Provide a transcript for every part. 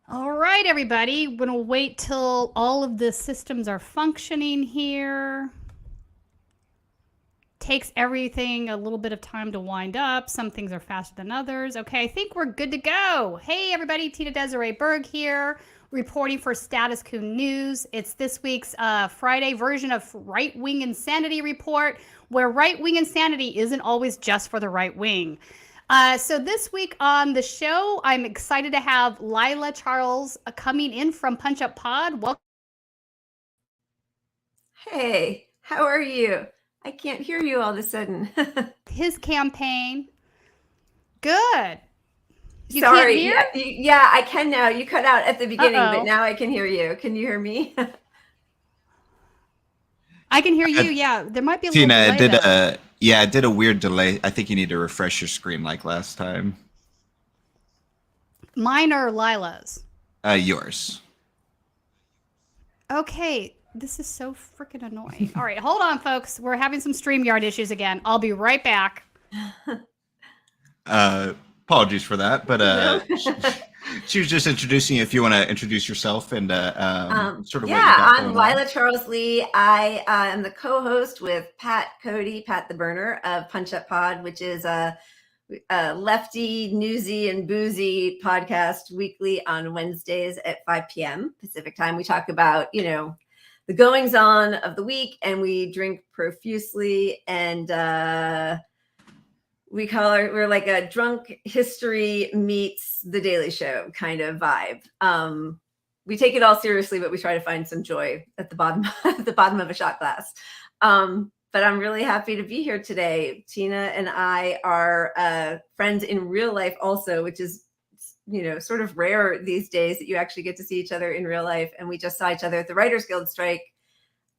All right, everybody. We're going to wait till all of the systems are functioning here. Takes everything a little bit of time to wind up. Some things are faster than others. Okay, I think we're good to go. Hey, everybody. Tina-Desiree Berg here, reporting for Status Coup News. It's this week's Friday version of Right Wing Insanity Report, where right wing insanity isn't always just for the right wing. So this week on the show, I'm excited to have Leila Charles coming in from Punch Up Pod. Welcome. Hey, how are you? I can't hear you all of a sudden. His campaign. Good. You Sorry. can't hear? Yeah, I can now. You cut out at the beginning, but Uh-oh. now I can hear you. Can you hear me? I can hear Uh, you. Yeah, there might be a little Tina, delay though. it did a weird delay. I think you need to refresh your screen like last time. Mine or Lila's? Yours. Okay, this is so freaking annoying. All right, hold on, folks. We're having some StreamYard issues again. I'll be right back. Apologies for that, but No. she was just introducing you. If you want to introduce yourself and sort of what you Yeah, got I'm going on. Leila Charles Leigh. I am the co-host with Pat the Burner of Punch Up Pod, which is a lefty, newsy, and boozy podcast weekly on Wednesdays at 5 p.m. Pacific time. We talk about, the goings on of the week, and we drink profusely, and we're like a drunk history meets The Daily Show kind of vibe. We take it all seriously, but we try to find some joy at the bottom of a shot glass. But I'm really happy to be here today. Tina and I are friends in real life also, which is, sort of rare these days that you actually get to see each other in real life. And we just saw each other at the Writers Guild strike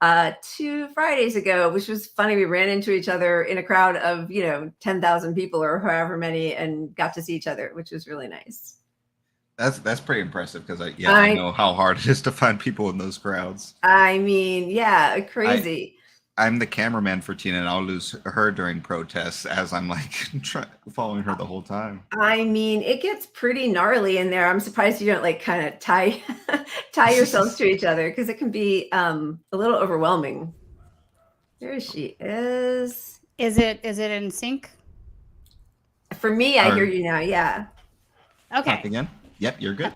2 Fridays ago, which was funny. We ran into each other in a crowd of, 10,000 people or however many, and got to see each other, which was really nice. That's pretty impressive because I know how hard it is to find people in those crowds. I mean, yeah, crazy. I'm the cameraman for Tina, and I'll lose her during protests as I'm like following her the whole time. I mean, it gets pretty gnarly in there. I'm surprised you don't like kind of tie yourselves to each other, because it can be a little overwhelming. There she is. Is it in sync? For me, I hear you now. Yeah. Okay. Talk again. Yep, you're good.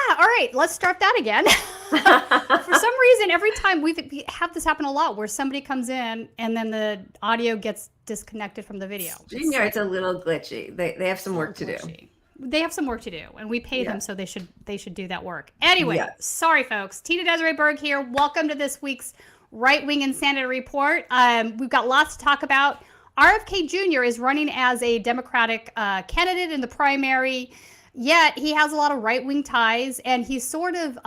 All right, let's start that again. For some reason, every time we have this happen a lot, where somebody comes in and then the audio gets disconnected from the video. StreamYard's a little glitchy. They have some work to do. They have some work to do, and we pay them, so they should do that work. Anyway, Sorry, folks. Tina-Desiree Berg here. Welcome to this week's Right Wing Insanity Report. We've got lots to talk about. RFK Jr. is running as a Democratic candidate in the primary. Yet he has a lot of right-wing ties, and he's sort of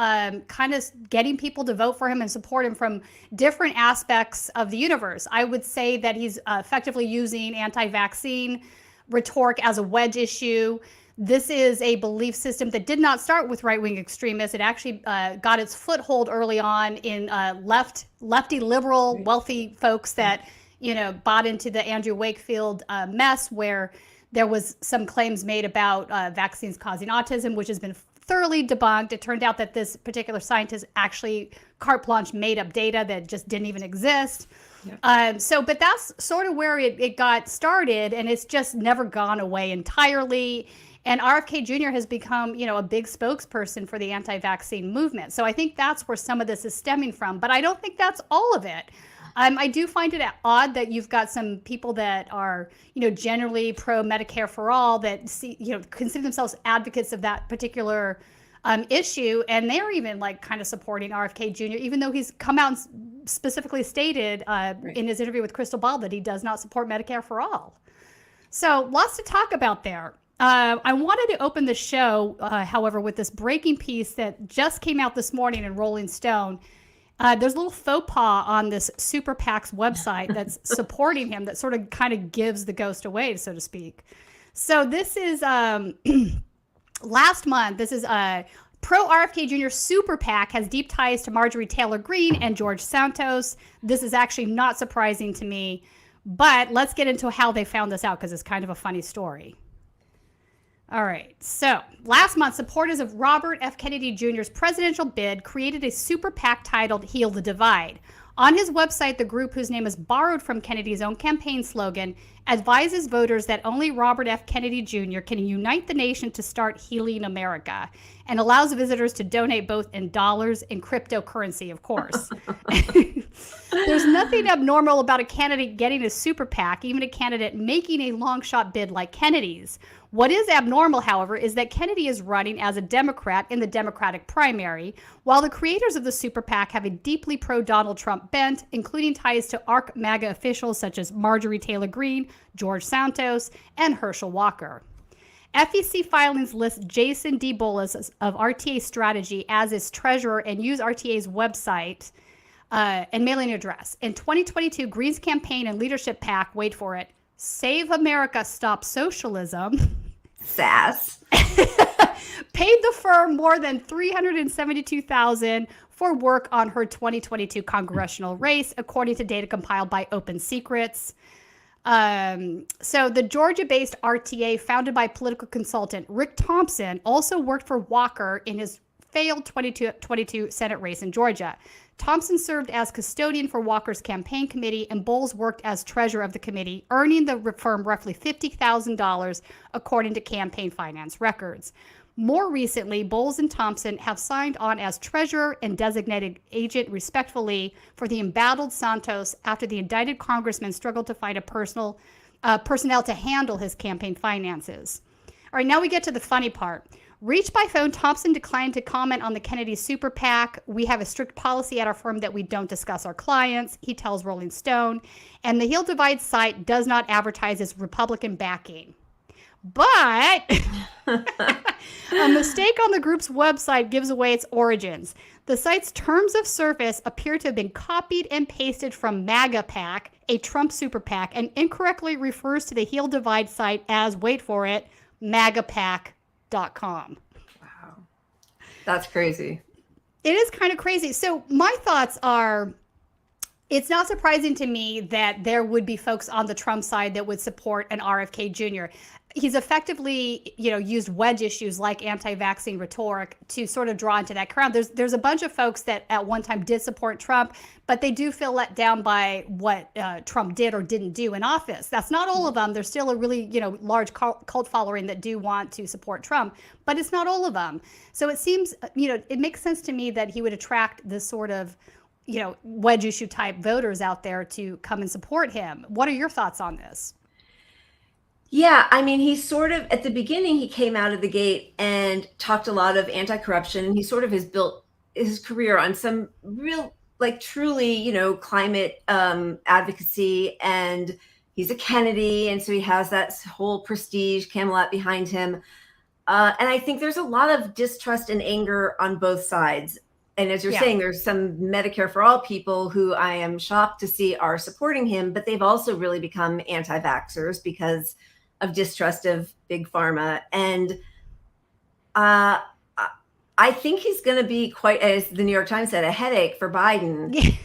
kind of getting people to vote for him and support him from different aspects of the universe. I would say that he's effectively using anti-vaccine rhetoric as a wedge issue. This is a belief system that did not start with right-wing extremists. It actually got its foothold early on in lefty, liberal, wealthy folks that, bought into the Andrew Wakefield mess, where there was some claims made about vaccines causing autism, which has been thoroughly debunked. It turned out that this particular scientist actually carte blanche made up data that just didn't even exist. But that's sort of where it got started, and it's just never gone away entirely. And RFK Jr. has become, a big spokesperson for the anti-vaccine movement. So I think that's where some of this is stemming from. But I don't think that's all of it. I do find it odd that you've got some people that are, generally pro Medicare for all, that consider themselves advocates of that particular issue, and they're even kind of supporting RFK Jr., even though he's come out and specifically stated in his interview with Crystal Ball that he does not support Medicare for all. So lots to talk about there. I wanted to open the show, however, with this breaking piece that just came out this morning in Rolling Stone. There's a little faux pas on this Super PAC's website that's supporting him, that sort of kind of gives the ghost away, so to speak. So this is last month. This is pro RFK Jr. Super PAC has deep ties to Marjorie Taylor Greene and George Santos. This is actually not surprising to me, but let's get into how they found this out, because it's kind of a funny story. All right. So last month, supporters of Robert F. Kennedy Jr.'s presidential bid created a super PAC titled Heal the Divide. On his website, the group, whose name is borrowed from Kennedy's own campaign slogan, advises voters that only Robert F. Kennedy Jr. can unite the nation to start healing America, and allows visitors to donate both in dollars and cryptocurrency, of course. There's nothing abnormal about a candidate getting a super PAC, even a candidate making a long shot bid like Kennedy's. What is abnormal, however, is that Kennedy is running as a Democrat in the Democratic primary, while the creators of the super PAC have a deeply pro-Donald Trump bent, including ties to ARC MAGA officials such as Marjorie Taylor Greene, George Santos, and Herschel Walker. FEC filings list Jason D. Bullis of RTA Strategy as its treasurer and use RTA's website and mailing address. In 2022, Green's campaign and leadership PAC, wait for it, Save America, Stop Socialism, SAS, paid the firm more than $372,000 for work on her 2022 congressional race, according to data compiled by Open Secrets. So the Georgia-based RTA, founded by political consultant Rick Thompson, also worked for Walker in his failed 2022 Senate race in Georgia. Thompson served as custodian for Walker's campaign committee, and Bowles worked as treasurer of the committee, earning the firm roughly $50,000, according to campaign finance records. More recently, Bowles and Thompson have signed on as treasurer and designated agent, respectively, for the embattled Santos after the indicted congressman struggled to find personnel to handle his campaign finances. All right, now we get to the funny part. Reached by phone, Thompson declined to comment on the Kennedy super PAC. We have a strict policy at our firm that we don't discuss our clients, he tells Rolling Stone. And the Heal Divide site does not advertise its Republican backing. But a mistake on the group's website gives away its origins. The site's terms of service appear to have been copied and pasted from MAGA PAC, a Trump super PAC, and incorrectly refers to the Heal Divide site as, wait for it, MAGAPAC.com. Wow. That's crazy. It is kind of crazy. So my thoughts are, it's not surprising to me that there would be folks on the Trump side that would support an RFK Jr. He's effectively, used wedge issues like anti-vaccine rhetoric to sort of draw into that crowd. There's a bunch of folks that at one time did support Trump, but they do feel let down by what Trump did or didn't do in office. That's not all of them. There's still a really, large cult following that do want to support Trump, but it's not all of them. So it seems, it makes sense to me that he would attract this sort of, wedge issue type voters out there to come and support him. What are your thoughts on this? Yeah, I mean, he sort of, at the beginning, he came out of the gate and talked a lot of anti-corruption, and he sort of has built his career on some real, truly, climate advocacy, and he's a Kennedy, and so he has that whole prestige Camelot behind him. And I think there's a lot of distrust and anger on both sides. And as you're saying, there's some Medicare for All people who I am shocked to see are supporting him, but they've also really become anti-vaxxers because of distrust of big pharma. And I think he's going to be quite, as the New York Times said, a headache for Biden.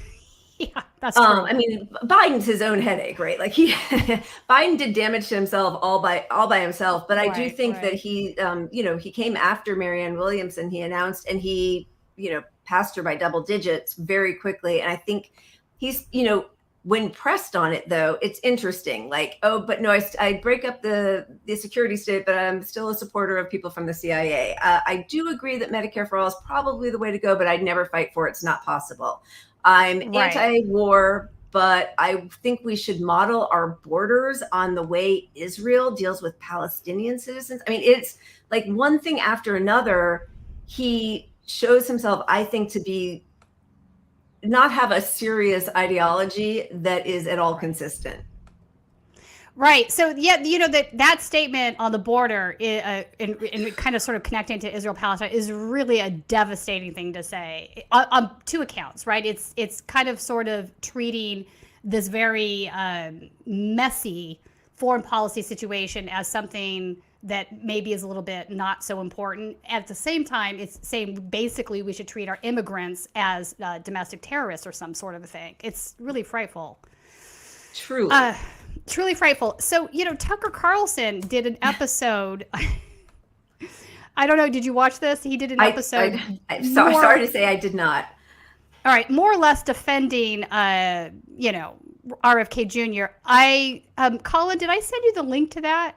Yeah, that's true. I mean, Biden's his own headache, right? Biden did damage to himself all by himself. But I do think that he, he came after Marianne Williamson. He announced, and he, passed her by double digits very quickly. And I think he's, when pressed on it, though, it's interesting. But no, I break up the security state, but I'm still a supporter of people from the CIA. I do agree that Medicare for All is probably the way to go, but I'd never fight for it. It's not possible. I'm anti-war, but I think we should model our borders on the way Israel deals with Palestinian citizens. I mean, it's like one thing after another. He shows himself, I think, to be not have a serious ideology that is at all consistent. Right. So, that statement on the border and kind of sort of connecting to Israel-Palestine is really a devastating thing to say on two accounts, right? It's kind of sort of treating this very messy foreign policy situation as something that maybe is a little bit not so important. At the same time, it's saying basically we should treat our immigrants as domestic terrorists or some sort of a thing. It's really frightful. Truly. Truly frightful. So, Tucker Carlson did an episode I don't know. Did you watch this? He did an episode. I'm sorry to say I did not. All right, more or less defending, RFK Jr. Colin, did I send you the link to that?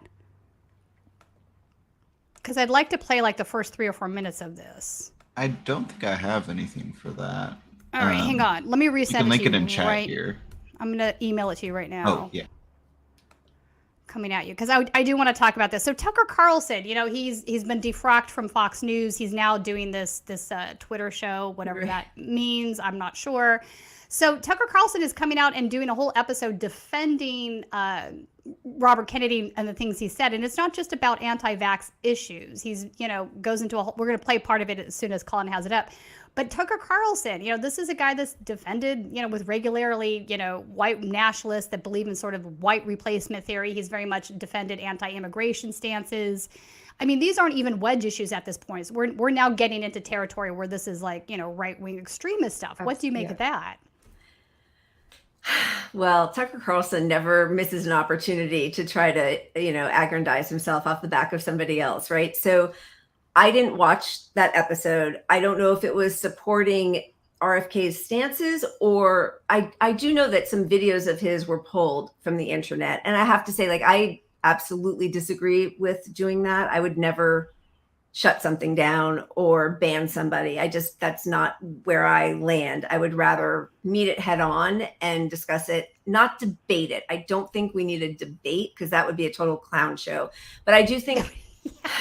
Because I'd like to play like the first 3 or 4 minutes of this. I don't think I have anything for that. All right, hang on. Let me resend it to you. You can link it in chat here. I'm going to email it to you right now. Oh, yeah. Coming at you, because I do want to talk about this. So Tucker Carlson, he's been defrocked from Fox News. He's now doing this Twitter show, whatever that means. I'm not sure. So Tucker Carlson is coming out and doing a whole episode defending Robert Kennedy and the things he said. And it's not just about anti-vax issues. He's, goes into we're going to play part of it as soon as Colin has it up. But Tucker Carlson, this is a guy that's defended, with regularly, white nationalists that believe in sort of white replacement theory. He's very much defended anti-immigration stances. I mean, these aren't even wedge issues at this point. So we're now getting into territory where this is like, right-wing extremist stuff. What do you make of that? Well, Tucker Carlson never misses an opportunity to try to, aggrandize himself off the back of somebody else, right? So I didn't watch that episode. I don't know if it was supporting RFK's stances, or I do know that some videos of his were pulled from the internet. And I have to say, I absolutely disagree with doing that. I would never shut something down or ban somebody. That's not where I land. I would rather meet it head on and discuss it, not debate it. I don't think we need a debate, because that would be a total clown show. But I do think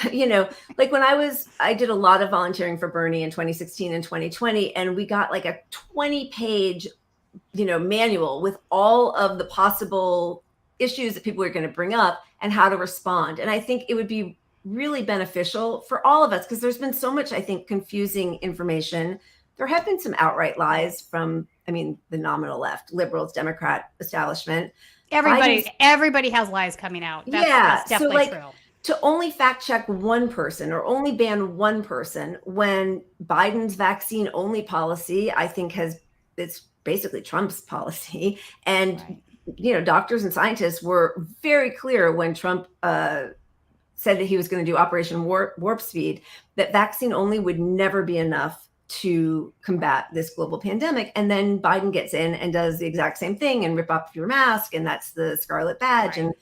when I did a lot of volunteering for Bernie in 2016 and 2020, and we got like a 20-page, manual with all of the possible issues that people are going to bring up and how to respond. And I think it would be really beneficial for all of us, because there's been so much, I think, confusing information. There have been some outright lies from, the nominal left, liberals, Democrat establishment. Everybody has lies coming out. That's definitely true. To only fact check one person or only ban one person, when Biden's vaccine only policy, I think it's basically Trump's policy. And, doctors and scientists were very clear when Trump said that he was going to do Operation Warp Speed, that vaccine only would never be enough to combat this global pandemic. And then Biden gets in and does the exact same thing and rip off your mask. And that's the Scarlet Badge. Right. And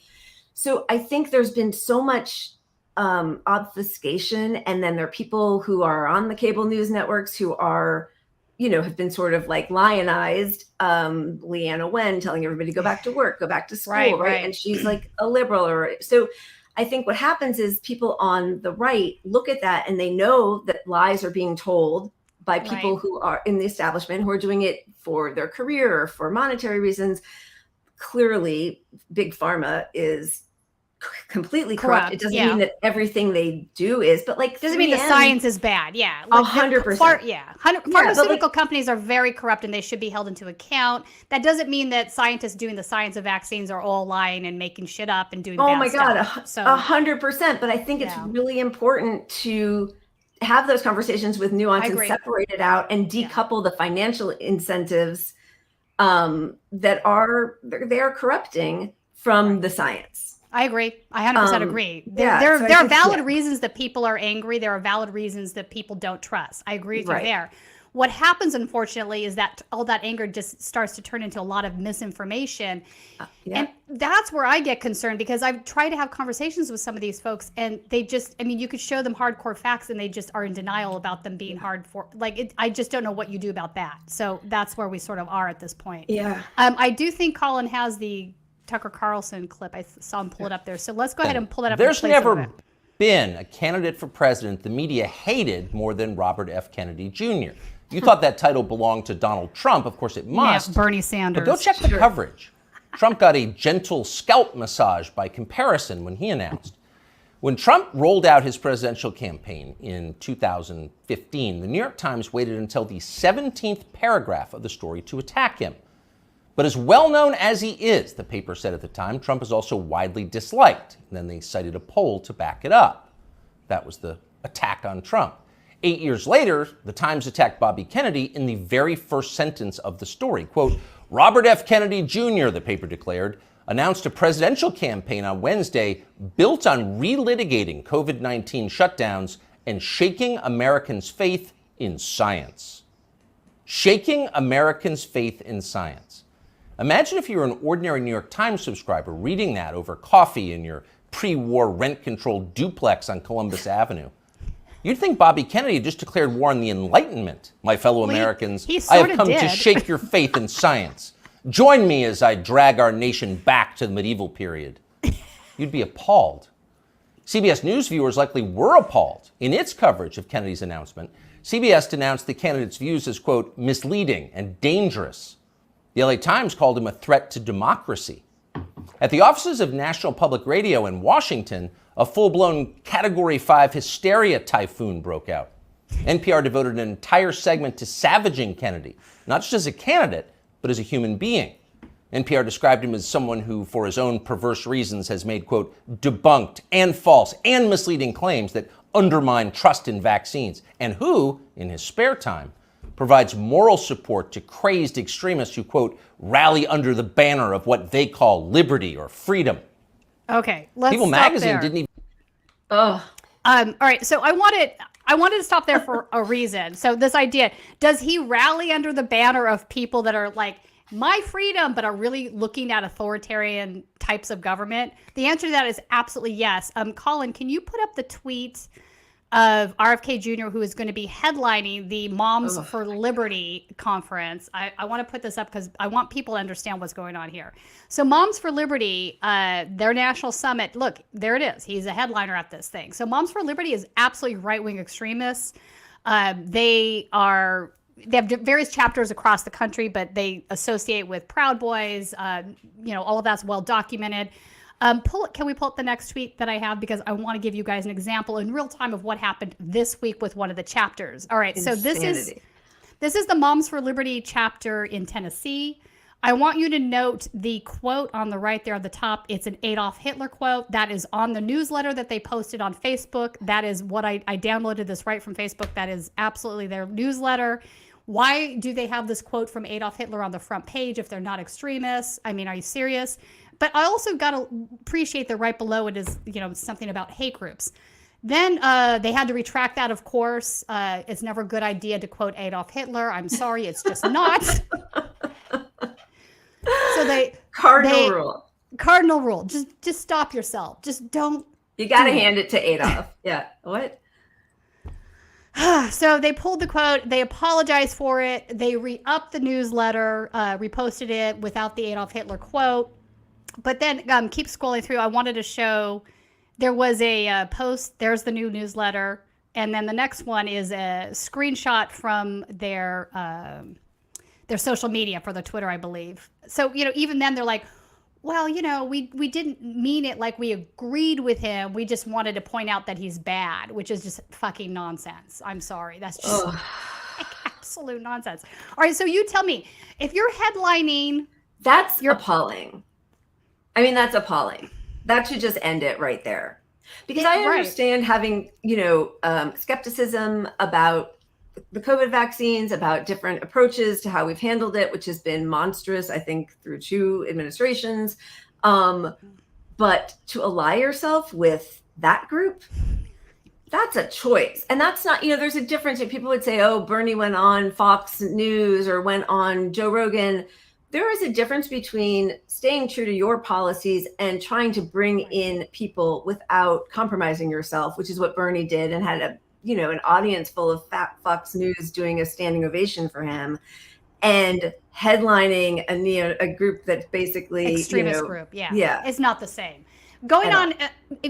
so I think there's been so much obfuscation. And then there are people who are on the cable news networks who are, have been sort of like lionized. Leanna Wen telling everybody go back to work, go back to school, right? And she's like a liberal. So I think what happens is people on the right look at that and they know that lies are being told by people who are in the establishment, who are doing it for their career or for monetary reasons. Clearly, Big Pharma is completely corrupt. It doesn't mean that everything they do is, but doesn't mean the science is bad. 100%. Pharmaceutical companies are very corrupt and they should be held into account. That doesn't mean that scientists doing the science of vaccines are all lying and making shit up and doing bad stuff. So 100%. But I think it's really important to have those conversations with nuance and separate it out and decouple the financial incentives that are corrupting from the science. I agree. I 100% agree. There are valid reasons that people are angry. There are valid reasons that people don't trust. I agree with you there. What happens, unfortunately, is that all that anger just starts to turn into a lot of misinformation. And that's where I get concerned, because I've tried to have conversations with some of these folks and they just, you could show them hardcore facts and they just are in denial about them being I just don't know what you do about that. So that's where we sort of are at this point. Yeah. I do think Colin has the Tucker Carlson clip. I saw him pull it up there. So let's go ahead and pull that up. There's never been a candidate for president the media hated more than Robert F. Kennedy Jr. You thought that title belonged to Donald Trump. Of course it must. Yeah, Bernie Sanders. But go check the coverage. Trump got a gentle scalp massage by comparison when he announced. When Trump rolled out his presidential campaign in 2015, the New York Times waited until the 17th paragraph of the story to attack him. But as well known as he is, the paper said at the time, Trump is also widely disliked. And then they cited a poll to back it up. That was the attack on Trump. 8 years later, the Times attacked Bobby Kennedy in the very first sentence of the story. Quote, Robert F. Kennedy Jr., the paper declared, announced a presidential campaign on Wednesday built on relitigating COVID-19 shutdowns and shaking Americans' faith in science. Shaking Americans' faith in science. Imagine if you were an ordinary New York Times subscriber reading that over coffee in your pre-war rent-controlled duplex on Columbus Avenue. You'd think Bobby Kennedy just declared war on the Enlightenment. My fellow Americans, he I have sorta come to did. shake your faith in science. Join me as I drag our nation back to the medieval period. You'd be appalled. CBS News viewers likely were appalled. In its coverage of Kennedy's announcement, CBS denounced the candidate's views as, quote, misleading and dangerous. The LA Times called him a threat to democracy. At the offices of National Public Radio in Washington, a full-blown Category 5 hysteria typhoon broke out. NPR devoted an entire segment to savaging Kennedy, not just as a candidate, but as a human being. NPR described him as someone who, for his own perverse reasons, has made, quote, debunked and false and misleading claims that undermine trust in vaccines, and who, in his spare time, provides moral support to crazed extremists who, quote, rally under the banner of what they call liberty or freedom. Okay, let's People stop magazine there. didn't even... Oh, All right, so I wanted to stop there for a reason. So this idea, does he rally under the banner of people that are like, my freedom, but are really looking at authoritarian types of government? The answer to that is absolutely yes. Colin, can you put up the tweet of RFK Jr., who is going to be headlining the Moms for Liberty conference? I want to put this up because I want people to understand what's going on here. So Moms for Liberty, their national summit, look, there it is. He's a headliner at this thing. So Moms for Liberty is absolutely right-wing extremists. They have various chapters across the country, but they associate with Proud Boys. All of that's well documented. Can we pull up the next tweet that I have? Because I want to give you guys an example in real time of what happened this week with one of the chapters. All right, insanity. So this is the Moms for Liberty chapter in Tennessee. I want you to note the quote on the right there at the top. It's an Adolf Hitler quote that is on the newsletter that they posted on Facebook. That is what I downloaded this right from Facebook. That is absolutely their newsletter. Why do they have this quote from Adolf Hitler on the front page if they're not extremists? I mean, are you serious? But I also got to appreciate that right below it is, something about hate groups. Then they had to retract that, of course. It's never a good idea to quote Adolf Hitler. I'm sorry, it's just not. So Cardinal rule. Just stop yourself. Just don't. You got to hand it to Adolf. Yeah. What? So they pulled the quote. They apologized for it. They re-upped the newsletter, reposted it without the Adolf Hitler quote. But then keep scrolling through. I wanted to show there was a post. There's the new newsletter. And then the next one is a screenshot from their social media for the Twitter, I believe. So, even then they're like, well, we didn't mean it like we agreed with him. We just wanted to point out that he's bad, which is just fucking nonsense. I'm sorry. That's just like absolute nonsense. All right. So you tell me, if you're headlining. That's appalling. I mean, that's appalling. That should just end it right there. Because I understand having, skepticism about the COVID vaccines, about different approaches to how we've handled it, which has been monstrous, I think, through 2 administrations. But to ally yourself with that group, that's a choice. And that's not, there's a difference. People would say, oh, Bernie went on Fox News or went on Joe Rogan. There is a difference between staying true to your policies and trying to bring in people without compromising yourself, which is what Bernie did, and had an audience full of fat Fox News doing a standing ovation for him, and headlining a group that's basically extremist group. Yeah. It's not the same. Going on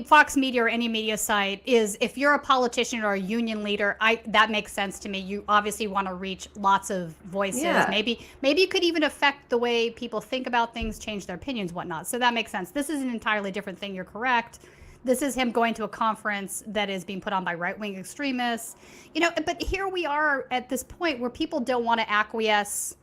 Fox Media or any media site is, if you're a politician or a union leader, that makes sense to me. You obviously want to reach lots of voices. Yeah. Maybe you could even affect the way people think about things, change their opinions, whatnot. So that makes sense. This is an entirely different thing. You're correct. This is him going to a conference that is being put on by right-wing extremists. But here we are at this point where people don't want to acquiesce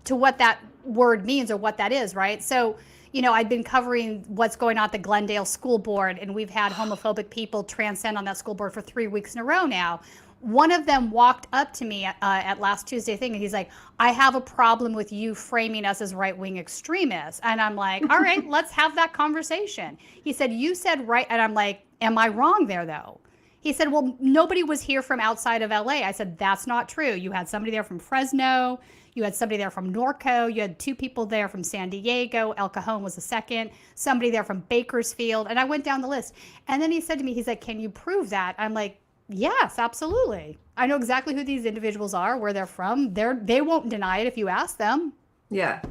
to what that word means or what that is, right? So, I've been covering what's going on at the Glendale School Board, and we've had homophobic people transcend on that school board for 3 weeks in a row now. One of them walked up to me at last Tuesday thing, and he's like, I have a problem with you framing us as right-wing extremists. And I'm like, all right, let's have that conversation. He said, you said right. And I'm like, am I wrong there, though? He said, well, nobody was here from outside of LA. I said, that's not true. You had somebody there from Fresno. You had somebody there from Norco. You had 2 people there from San Diego. El Cajon was the second. Somebody there from Bakersfield. And I went down the list. And then he said to me, he's like, can you prove that? I'm like, yes, absolutely. I know exactly who these individuals are, where they're from. They won't deny it if you ask them. Yeah.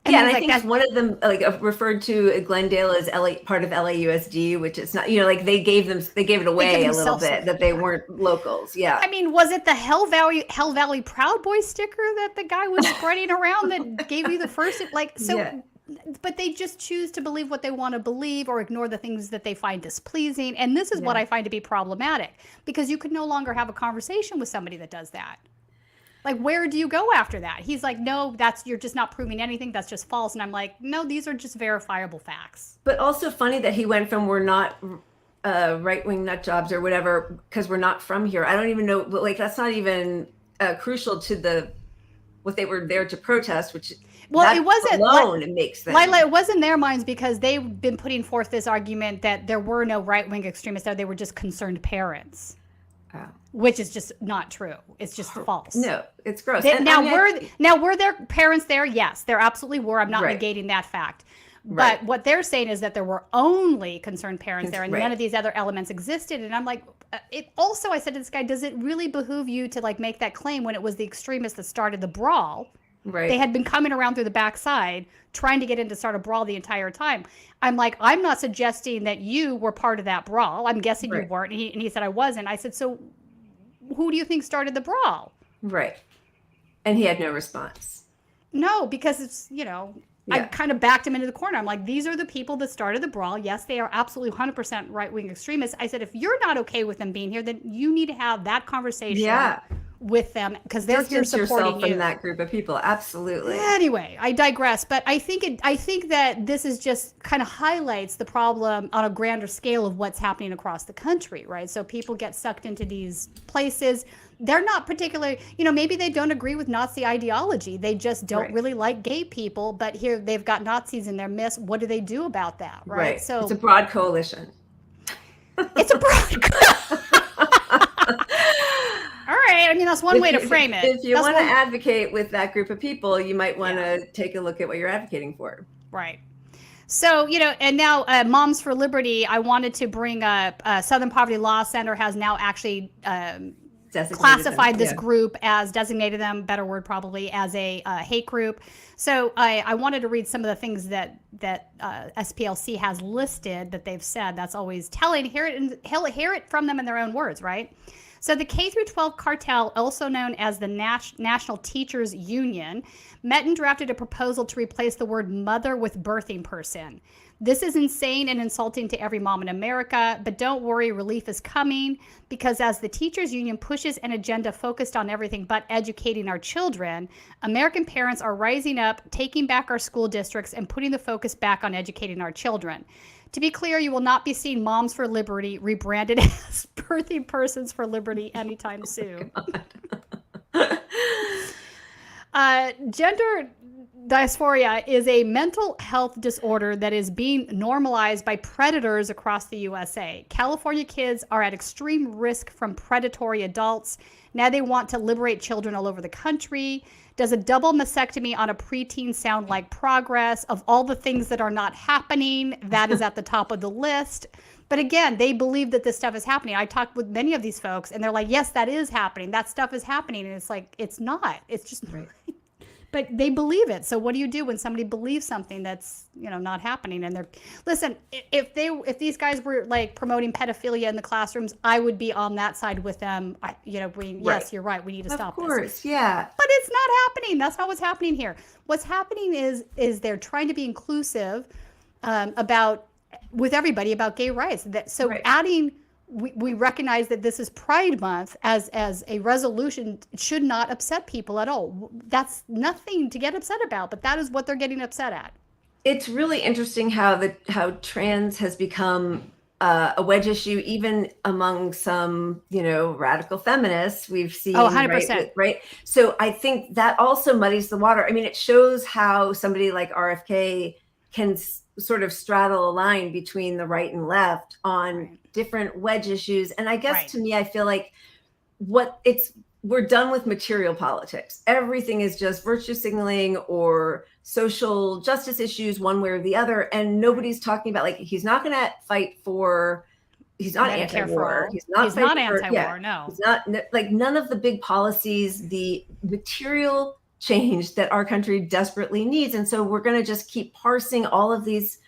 And I think one of them referred to Glendale as part of LAUSD, which is not, like they gave it away a little bit that they weren't locals. Yeah. I mean, was it the Hell Valley Proud Boy sticker that the guy was spreading around that gave you the first, Yeah. But they just choose to believe what they want to believe or ignore the things that they find displeasing. And this is what I find to be problematic, because you could no longer have a conversation with somebody that does that. Like, where do you go after that? He's like, no, you're just not proving anything. That's just false. And I'm like, no, these are just verifiable facts. But also funny that he went from, we're not right-wing nut jobs or whatever, because we're not from here. I don't even know, but that's not even crucial to what they were there to protest, which it wasn't alone, it makes them. Leila, it was in their minds because they've been putting forth this argument that there were no right-wing extremists there. They were just concerned parents. Oh. Which is just not true. It's just false. No, it's gross. Were their parents there? Yes, there absolutely were. I'm not negating that fact. But what they're saying is that there were only concerned parents there, and none of these other elements existed. And I'm like, I said to this guy, does it really behoove you to make that claim when it was the extremists that started the brawl? Right. They had been coming around through the backside, trying to get in to start a brawl the entire time. I'm like, I'm not suggesting that you were part of that brawl. I'm guessing you weren't. And he said I wasn't. I said, so who do you think started the brawl? Right. And he had no response. No, because it's, I kind of backed him into the corner. I'm like, these are the people that started the brawl. Yes, they are absolutely 100% right-wing extremists. I said, if you're not okay with them being here, then you need to have that conversation with them, because they're here supporting you. From that group of people. Absolutely. Anyway, I digress, but I think that this is just kind of highlights the problem on a grander scale of what's happening across the country, right? So people get sucked into these places. They're not particularly, maybe they don't agree with Nazi ideology. They just don't really like gay people, but here they've got Nazis in their midst. What do they do about that, right? So it's a broad coalition. It's a broad All right. I mean, that's one way to frame it. If you want to advocate with that group of people, you might want to take a look at what you're advocating for. Right. So, and now Moms for Liberty, I wanted to bring up Southern Poverty Law Center has now actually classified this group as, designated them, better word probably, as a hate group. So I wanted to read some of the things that SPLC has listed that they've said. That's always telling. Hear it from them in their own words, right? So the K-12 cartel, also known as the National Teachers Union, met and drafted a proposal to replace the word mother with birthing person. This is insane and insulting to every mom in America, but don't worry, relief is coming, because as the Teachers Union pushes an agenda focused on everything but educating our children, American parents are rising up, taking back our school districts, and putting the focus back on educating our children. To be clear, you will not be seeing Moms for Liberty rebranded as Birthing Persons for Liberty anytime soon. Gender dysphoria is a mental health disorder that is being normalized by predators across the USA. California kids are at extreme risk from predatory adults. Now they want to liberate children all over the country. Does a double mastectomy on a preteen sound like progress? Of all the things that are not happening, that is at the top of the list. But again, they believe that this stuff is happening. I talked with many of these folks, and they're like, yes, that is happening. That stuff is happening. And it's like, it's not. It's just right. But they believe it. So what do you do when somebody believes something that's, not happening? And they're, listen, if these guys were promoting pedophilia in the classrooms, I would be on that side with them. Yes, you're right. We need to stop this. Of course, yeah. But it's not happening. That's not what's happening here. What's happening is they're trying to be inclusive with everybody about gay rights. Adding. We recognize that this is Pride Month as a resolution should not upset people at all. That's nothing to get upset about, but that is what they're getting upset at. It's really interesting how trans has become a wedge issue, even among some, radical feminists we've seen. 100%. Right. So I think that also muddies the water. I mean, it shows how somebody like RFK can sort of straddle a line between the right and left on different wedge issues. And I guess to me, I feel like we're done with material politics. Everything is just virtue signaling or social justice issues one way or the other. And nobody's talking about, like, he's not going to fight for, he's not anti-war. He's not anti-war, no. He's not, like, none of the big policies, the material change that our country desperately needs. And so we're going to just keep parsing all of these,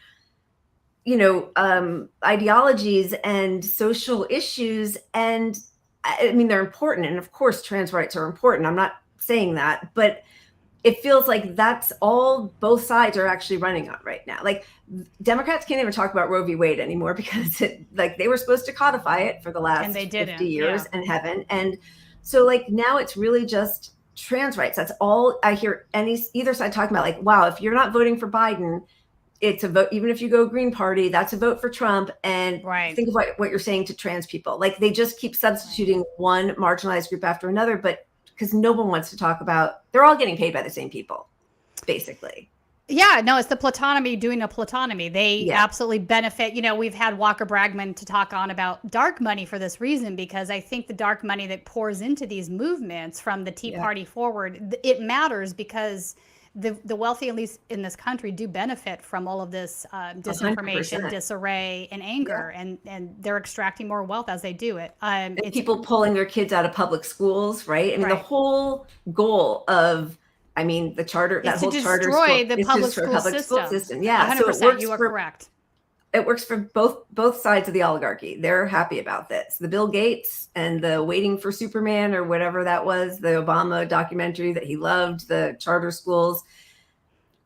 ideologies and social issues. And I mean, they're important. And of course, trans rights are important. I'm not saying that, but it feels like that's all both sides are actually running on right now. Like, Democrats can't even talk about Roe v. Wade anymore because they were supposed to codify it for the last 50 years and haven't. And so, like, now it's really just trans rights. That's all I hear either side talking about. Like, wow, if you're not voting for Biden, it's a vote. Even if you go Green Party, that's a vote for Trump. And think of what you're saying to trans people. Like, they just keep substituting one marginalized group after another, but because no one wants to talk about, they're all getting paid by the same people, basically. Yeah, no, it's the plutonymy doing a plutonymy. They absolutely benefit. We've had Walker Bragman to talk on about dark money for this reason, because I think the dark money that pours into these movements from the Tea Party forward, it matters because the wealthy, at least in this country, do benefit from all of this disinformation, 100%. Disarray, and anger, and they're extracting more wealth as they do it. And people pulling their kids out of public schools, right? I mean, the whole goal of, the charter, that whole charter school, destroy the public school system. Yeah, 100%. So you are correct. It works for both sides of the oligarchy. They're happy about this. The Bill Gates and the Waiting for Superman, or whatever that was, the Obama documentary that he loved, the charter schools.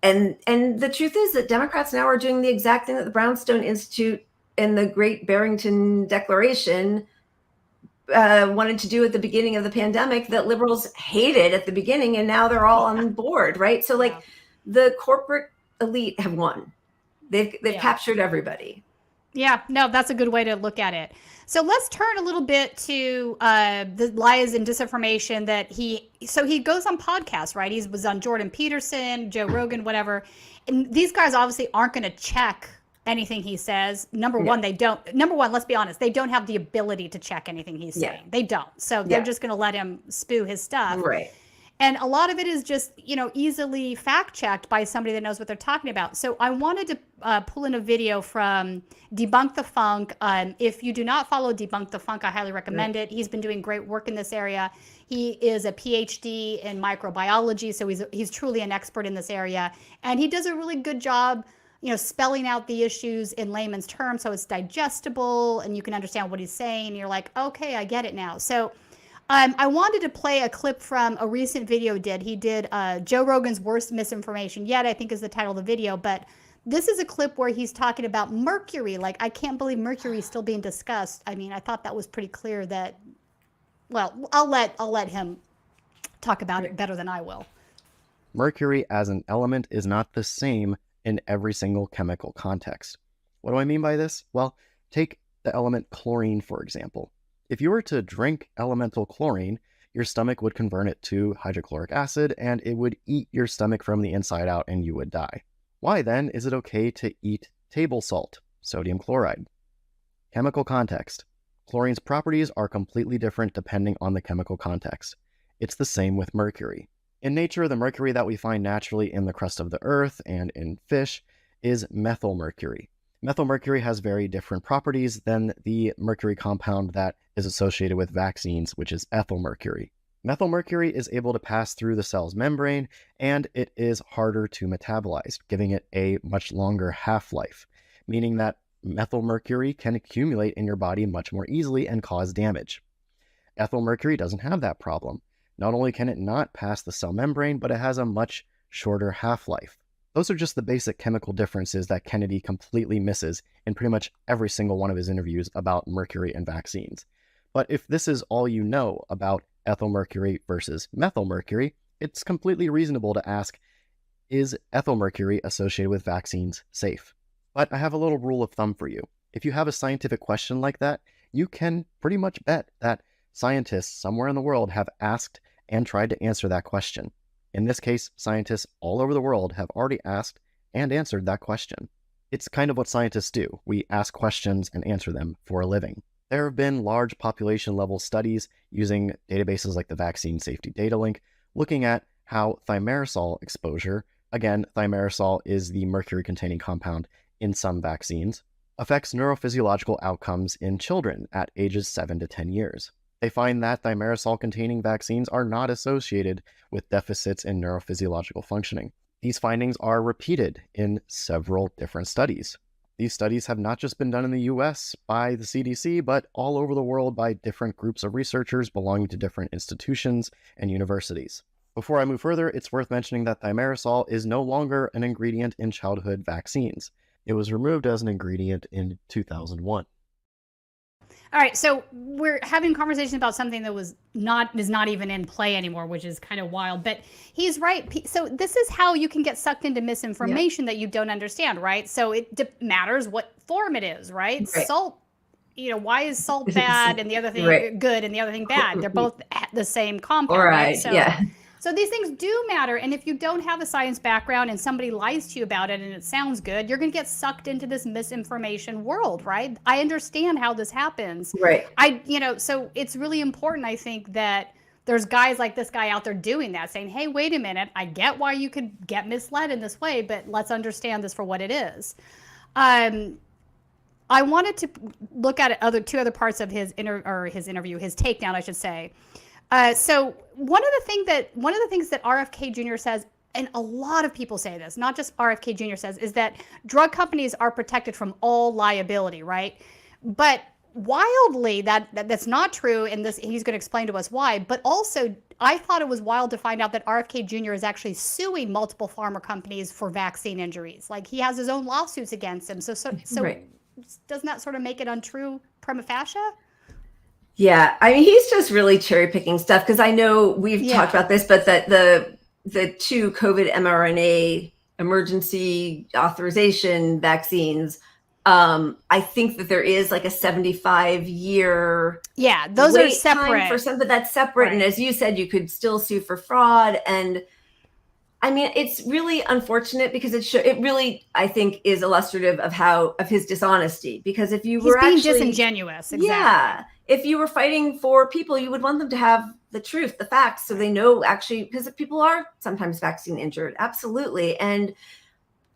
And the truth is that Democrats now are doing the exact thing that the Brownstone Institute and the Great Barrington Declaration wanted to do at the beginning of the pandemic, that liberals hated at the beginning, and now they're all on board, right? So, like, the corporate elite have won. They've captured everybody. Yeah, no, that's a good way to look at it. So let's turn a little bit to the lies and disinformation that he goes on podcasts, right? He was on Jordan Peterson, Joe Rogan, whatever. And these guys obviously aren't going to check anything he says. Number one, let's be honest, they don't have the ability to check anything he's saying. They don't. So they're just going to let him spew his stuff. Right. And a lot of it is just, easily fact checked by somebody that knows what they're talking about. So I wanted to pull in a video from Debunk the Funk. If you do not follow Debunk the Funk, I highly recommend it. He's been doing great work in this area. He is a PhD in microbiology, so he's truly an expert in this area. And he does a really good job, spelling out the issues in layman's terms so it's digestible and you can understand what he's saying. And you're like, okay, I get it now. So I wanted to play a clip from a recent video he did Joe Rogan's Worst Misinformation Yet, I think is the title of the video. But this is a clip where he's talking about mercury. Like, I can't believe mercury is still being discussed. I mean, I thought that was pretty clear that, well, I'll let him talk about it better than I will. Mercury as an element is not the same in every single chemical context. What do I mean by this? Well, take the element chlorine, for example. If you were to drink elemental chlorine, your stomach would convert it to hydrochloric acid, and it would eat your stomach from the inside out, and you would die. Why then is it okay to eat table salt, sodium chloride? Chemical context. Chlorine's properties are completely different depending on the chemical context. It's the same with mercury. In nature, the mercury that we find naturally in the crust of the earth and in fish is methylmercury. Methylmercury has very different properties than the mercury compound that is associated with vaccines, which is ethylmercury. Methylmercury is able to pass through the cell's membrane, and it is harder to metabolize, giving it a much longer half-life, meaning that methylmercury can accumulate in your body much more easily and cause damage. Ethylmercury doesn't have that problem. Not only can it not pass the cell membrane, but it has a much shorter half-life. Those are just the basic chemical differences that Kennedy completely misses in pretty much every single one of his interviews about mercury and vaccines. But if this is all you know about ethylmercury versus methylmercury, it's completely reasonable to ask, is ethylmercury associated with vaccines safe? But I have a little rule of thumb for you. If you have a scientific question like that, you can pretty much bet that scientists somewhere in the world have asked and tried to answer that question. In this case, scientists all over the world have already asked and answered that question. It's kind of what scientists do. We ask questions and answer them for a living. There have been large population-level studies using databases like the Vaccine Safety Data Link, looking at how thimerosal exposure, again, thimerosal is the mercury-containing compound in some vaccines, affects neurophysiological outcomes in children at ages 7 to 10 years. They find that thimerosal-containing vaccines are not associated with deficits in neurophysiological functioning. These findings are repeated in several different studies. These studies have not just been done in the US by the CDC, but all over the world by different groups of researchers belonging to different institutions and universities. Before I move further, it's worth mentioning that thimerosal is no longer an ingredient in childhood vaccines. It was removed as an ingredient in 2001. All right, so we're having conversations about something that is not even in play anymore, which is kind of wild. But he's right. So this is how you can get sucked into misinformation that you don't understand, right? So it matters what form it is, right? Salt, why is salt bad and the other thing good and the other thing bad? They're both the same compound, right? So, So these things do matter. And if you don't have a science background and somebody lies to you about it and it sounds good, you're going to get sucked into this misinformation world, right? I understand how this happens. Right. So it's really important, I think, that there's guys like this guy out there doing that, saying, hey, wait a minute, I get why you could get misled in this way, but let's understand this for what it is. I wanted to look at two other parts of his interview, his takedown, I should say. So one of the things that RFK Jr. says, and a lot of people say this, not just RFK Jr. says, is that drug companies are protected from all liability, right? But wildly, that's not true, and he's going to explain to us why. But also, I thought it was wild to find out that RFK Jr. is actually suing multiple pharma companies for vaccine injuries. Like, he has his own lawsuits against them. So doesn't that sort of make it untrue prima facie? Yeah, I mean, he's just really cherry picking stuff, because I know we've talked about this, but that the two COVID mRNA emergency authorization vaccines, I think that there is like a 75-year those are separate for some, but that's separate. Right. And as you said, you could still sue for fraud. And I mean, it's really unfortunate, because it really, I think, is illustrative of his dishonesty. Because if you were being disingenuous, exactly. If you were fighting for people, you would want them to have the truth, the facts, so they know actually, because people are sometimes vaccine injured, absolutely. And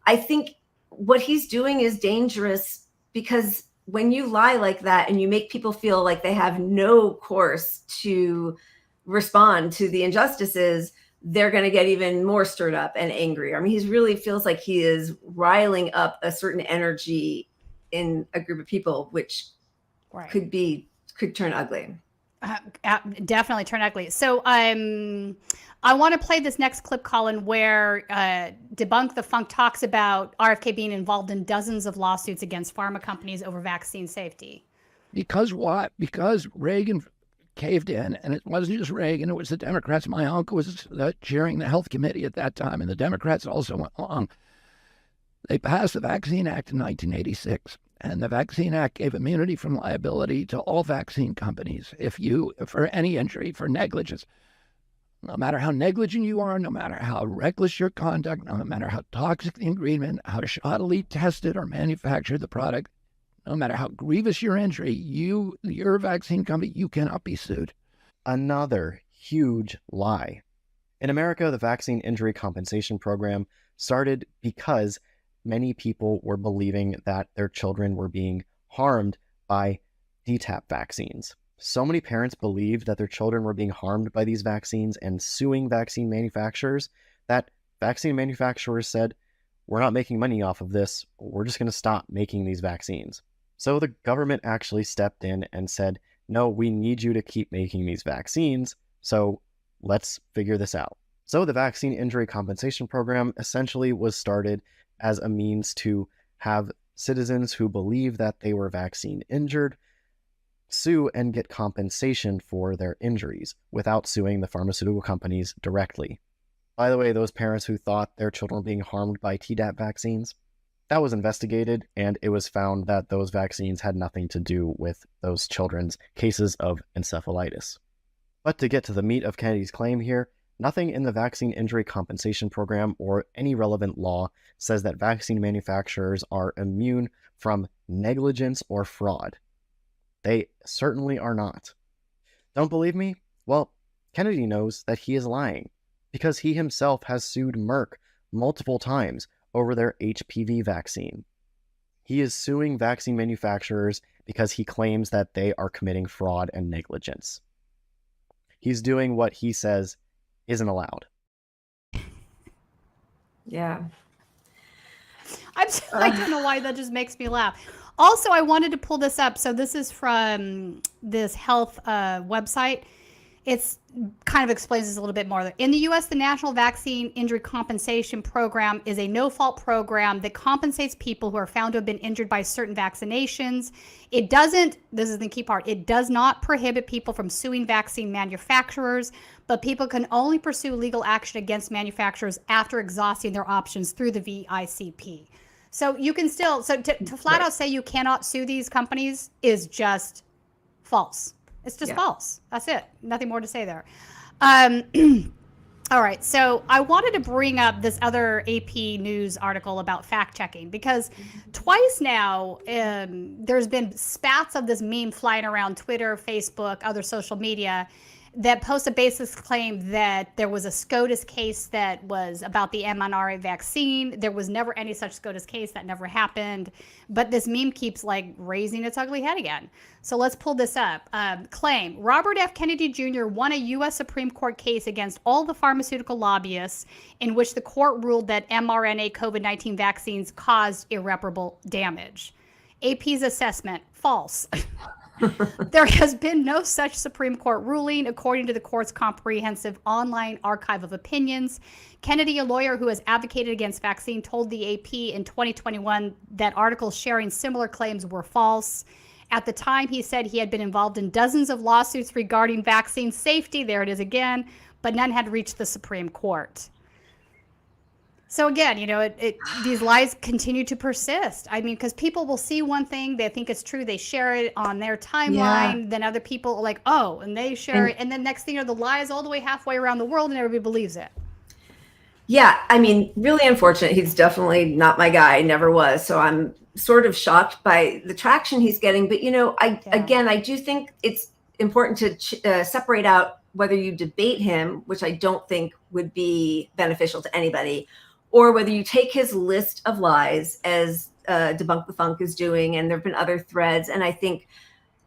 I think what he's doing is dangerous, because when you lie like that and you make people feel like they have no course to respond to the injustices, they're going to get even more stirred up and angry. I mean, he really feels like he is riling up a certain energy in a group of people, which could turn ugly. Definitely turn ugly. So I want to play this next clip, Colin, where Debunk the Funk talks about RFK being involved in dozens of lawsuits against pharma companies over vaccine safety. Because what? Because Reagan caved in, and it wasn't just Reagan, it was the Democrats. My uncle was chairing the health committee at that time, and the Democrats also went along. They passed the Vaccine Act in 1986. And the Vaccine Act gave immunity from liability to all vaccine companies for any injury, for negligence. No matter how negligent you are, no matter how reckless your conduct, no matter how toxic the ingredient, how shoddily tested or manufactured the product, no matter how grievous your injury, your vaccine company, you cannot be sued. Another huge lie. In America, the Vaccine Injury Compensation Program started because many people were believing that their children were being harmed by DTaP vaccines. So many parents believed that their children were being harmed by these vaccines and suing vaccine manufacturers that vaccine manufacturers said, we're not making money off of this. We're just going to stop making these vaccines. So the government actually stepped in and said, no, we need you to keep making these vaccines. So let's figure this out. So the Vaccine Injury Compensation Program essentially was started as a means to have citizens who believe that they were vaccine injured sue and get compensation for their injuries without suing the pharmaceutical companies directly. By the way, those parents who thought their children were being harmed by Tdap vaccines, that was investigated, and it was found that those vaccines had nothing to do with those children's cases of encephalitis. But to get to the meat of Kennedy's claim here, Nothing in the Vaccine Injury Compensation Program or any relevant law says that vaccine manufacturers are immune from negligence or fraud. They certainly are not. Don't believe me? Well, Kennedy knows that he is lying because he himself has sued Merck multiple times over their HPV vaccine. He is suing vaccine manufacturers because he claims that they are committing fraud and negligence. He's doing what he says isn't allowed. Yeah. I don't know why that just makes me laugh. Also, I wanted to pull this up. So this is from this health website. It's kind of explains this a little bit more. In the U.S., the National Vaccine Injury Compensation Program is a no-fault program that compensates people who are found to have been injured by certain vaccinations. It doesn't, this is the key part, it does not prohibit people from suing vaccine manufacturers, but people can only pursue legal action against manufacturers after exhausting their options through the VICP. So you can still, to flat out say you cannot sue these companies is just false. It's just false. That's it. Nothing more to say there. All right. So I wanted to bring up this other AP News article about fact checking because twice now there's been spats of this meme flying around Twitter, Facebook, other social media that post a baseless claim that there was a SCOTUS case that was about the mRNA vaccine. There was never any such SCOTUS case. That never happened. But this meme keeps like raising its ugly head again. So let's pull this up. Claim, Robert F. Kennedy Jr. won a U.S. Supreme Court case against all the pharmaceutical lobbyists in which the court ruled that mRNA COVID-19 vaccines caused irreparable damage. AP's assessment, false. There has been no such Supreme Court ruling, according to the court's comprehensive online archive of opinions. Kennedy, a lawyer who has advocated against vaccine, told the AP in 2021 that articles sharing similar claims were false. At the time, he said he had been involved in dozens of lawsuits regarding vaccine safety, there it is again, but none had reached the Supreme Court. So again, you know, these lies continue to persist. I mean, because people will see one thing, they think it's true, they share it on their timeline, then other people are like, oh, and they share it, and then next thing you know, the lie is all the way halfway around the world and everybody believes it. Yeah, I mean, really unfortunate. He's definitely not my guy, never was. So I'm sort of shocked by the traction he's getting. But, you know, I do think it's important to separate out whether you debate him, which I don't think would be beneficial to anybody, or whether you take his list of lies as Debunk the Funk is doing, and there have been other threads. And I think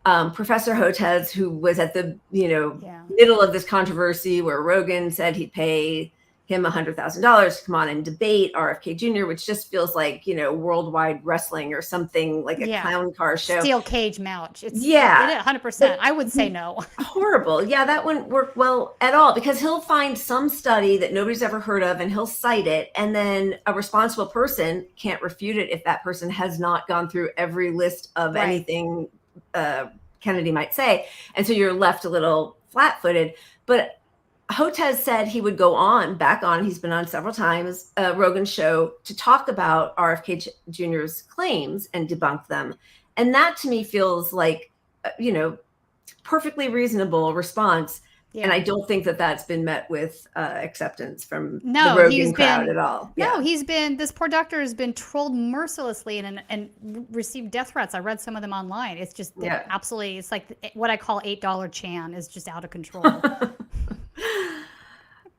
Professor Hotez, who was at the middle of this controversy where Rogan said he'd pay him $100,000 to come on and debate RFK Jr., which just feels like, you know, worldwide wrestling or something like a clown car show. Steel cage match. It's, 100%. I would say no. Horrible. Yeah, that wouldn't work well at all because he'll find some study that nobody's ever heard of and he'll cite it. And then a responsible person can't refute it if that person has not gone through every list of anything Kennedy might say. And so you're left a little flat-footed. But Hotez said he would go back on, he's been on several times, Rogan's show to talk about RFK Jr.'s claims and debunk them. And that to me feels like, perfectly reasonable response. Yeah. And I don't think that that's been met with acceptance from the Rogan crowd at all. No, this poor doctor has been trolled mercilessly and received death threats. I read some of them online. It's just absolutely, it's like what I call $8 Chan is just out of control.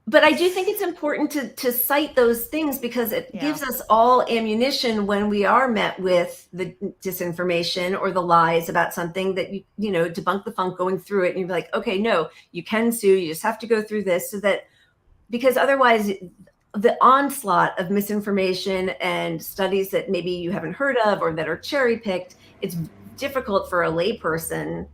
But I do think it's important to cite those things because it gives us all ammunition when we are met with the disinformation or the lies about something that, Debunk the Funk going through it. And you're like, okay, no, you can sue. You just have to go through this because otherwise the onslaught of misinformation and studies that maybe you haven't heard of or that are cherry picked, it's difficult for a layperson.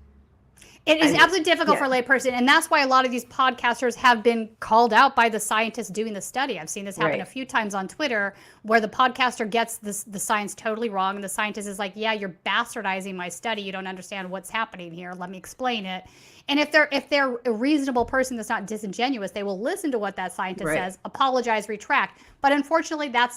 It is absolutely difficult for a layperson, and that's why a lot of these podcasters have been called out by the scientists doing the study. I've seen this happen a few times on Twitter where the podcaster gets the science totally wrong, and the scientist is like, yeah, you're bastardizing my study. You don't understand what's happening here. Let me explain it. And if they're a reasonable person that's not disingenuous, they will listen to what that scientist says, apologize, retract. But unfortunately, that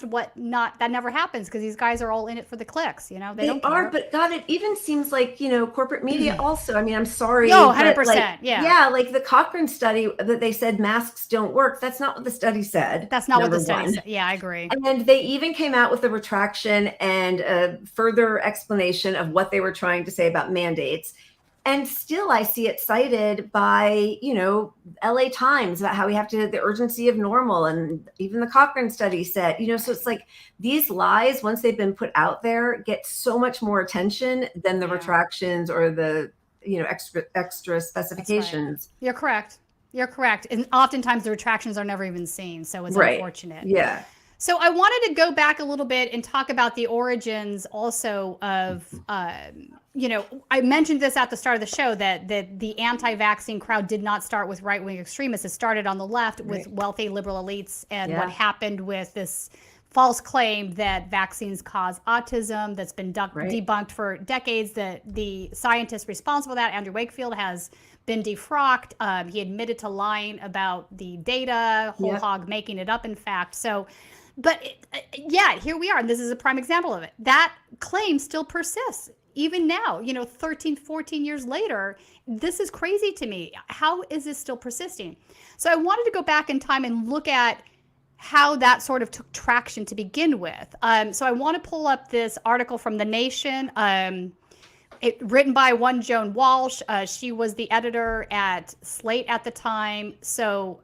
never happens because these guys are all in it for the clicks. They don't care. But God, it even seems like corporate media also. I mean, I'm sorry sorry. No, but, 100%. Like, yeah. Like the Cochrane study that they said masks don't work. That's not what the study said. That's not what the study said. Yeah, I agree. And they even came out with a retraction and a further explanation of what they were trying to say about mandates. And still, I see it cited by, LA Times about how we have to, the urgency of normal. And even the Cochrane study said, so it's like these lies, once they've been put out there, get so much more attention than the retractions or the, extra specifications. Right. You're correct. And oftentimes the retractions are never even seen. So it's unfortunate. Yeah. So I wanted to go back a little bit and talk about the origins also of, I mentioned this at the start of the show that the anti-vaccine crowd did not start with right-wing extremists. It started on the left with wealthy liberal elites, and what happened with this false claim that vaccines cause autism that's been debunked for decades. That the scientist responsible for that, Andrew Wakefield, has been defrocked. He admitted to lying about the data, whole hog making it up, in fact. So, but here we are. And this is a prime example of it. That claim still persists. Even now, 13, 14 years later, this is crazy to me. How is this still persisting? So I wanted to go back in time and look at how that sort of took traction to begin with. So I want to pull up this article from The Nation, written by one Joan Walsh. She was the editor at Slate at the time. So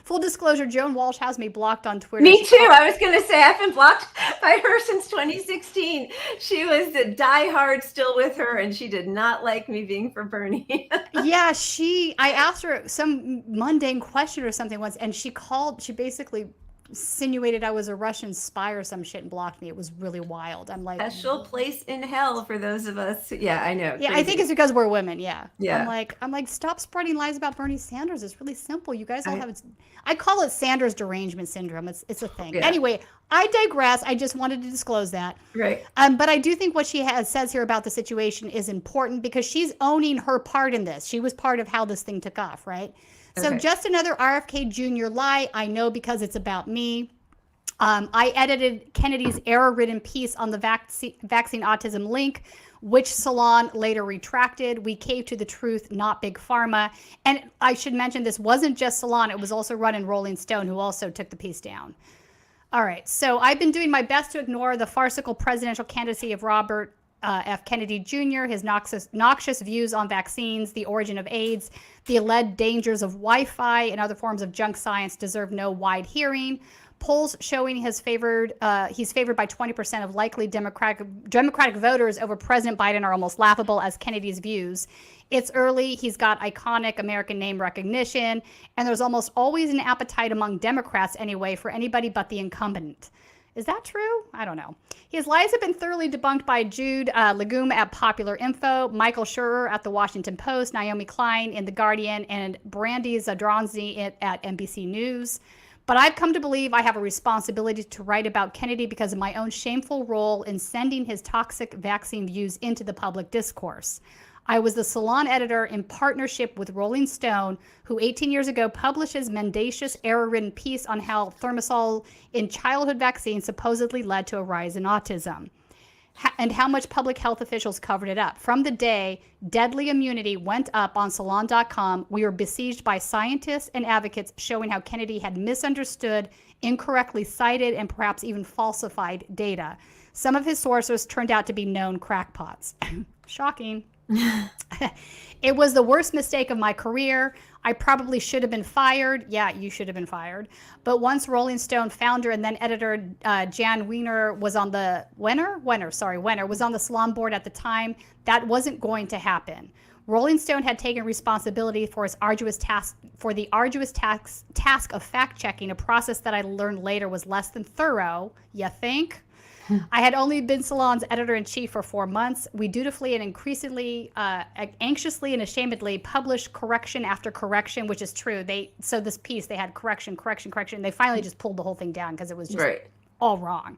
full disclosure, Joan Walsh has me blocked on Twitter. Me too. I was going to say I've been blocked by her since 2016. She was a diehard still with her, and she did not like me being for Bernie. Yeah, I asked her some mundane question or something once, and she basically insinuated I was a Russian spy or some shit and blocked me. It was really wild. I'm like, special place in hell for those of us. Yeah, I know. Yeah, crazy. I think it's because we're women. Yeah. Yeah. I'm like, stop spreading lies about Bernie Sanders. It's really simple. You guys all have it. I call it Sanders derangement syndrome. It's a thing. Yeah. Anyway, I digress. I just wanted to disclose that. Right. But I do think what she says here about the situation is important because she's owning her part in this. She was part of how this thing took off, right? So just another RFK Jr. lie. I know because it's about me. I edited Kennedy's error-ridden piece on the vaccine autism link, which Salon later retracted. We caved to the truth, not Big Pharma. And I should mention this wasn't just Salon. It was also run in Rolling Stone, who also took the piece down. All right. So I've been doing my best to ignore the farcical presidential candidacy of Robert F. Kennedy Jr., his noxious views on vaccines, the origin of AIDS, the alleged dangers of Wi-Fi, and other forms of junk science deserve no wide hearing. Polls showing he's favored by 20% of likely Democratic voters over President Biden are almost laughable as Kennedy's views. It's early. He's got iconic American name recognition, and there's almost always an appetite among Democrats anyway for anybody but the incumbent. Is that true? I don't know. His lies have been thoroughly debunked by Jude Legume at Popular Info, Michael Schur at The Washington Post, Naomi Klein in The Guardian, and Brandy Zadrozny at NBC News. But I've come to believe I have a responsibility to write about Kennedy because of my own shameful role in sending his toxic vaccine views into the public discourse. I was the Salon editor in partnership with Rolling Stone, who 18 years ago published his mendacious, error-ridden piece on how thimerosal in childhood vaccines supposedly led to a rise in autism, and how much public health officials covered it up. From the day deadly immunity went up on Salon.com, we were besieged by scientists and advocates showing how Kennedy had misunderstood, incorrectly cited, and perhaps even falsified data. Some of his sources turned out to be known crackpots. Shocking. It was the worst mistake of my career. I probably should have been fired. Yeah, you should have been fired. But once Rolling Stone founder and then editor Jan Wenner was on the Wenner was on the Salon board at the time, that wasn't going to happen. Rolling Stone had taken responsibility for the arduous task of fact-checking, a process that I learned later was less than thorough. You think? I had only been Salon's editor-in-chief for 4 months. We dutifully and increasingly, anxiously and ashamedly published correction after correction, which is true. So this piece, they had correction. They finally just pulled the whole thing down because it was just all wrong.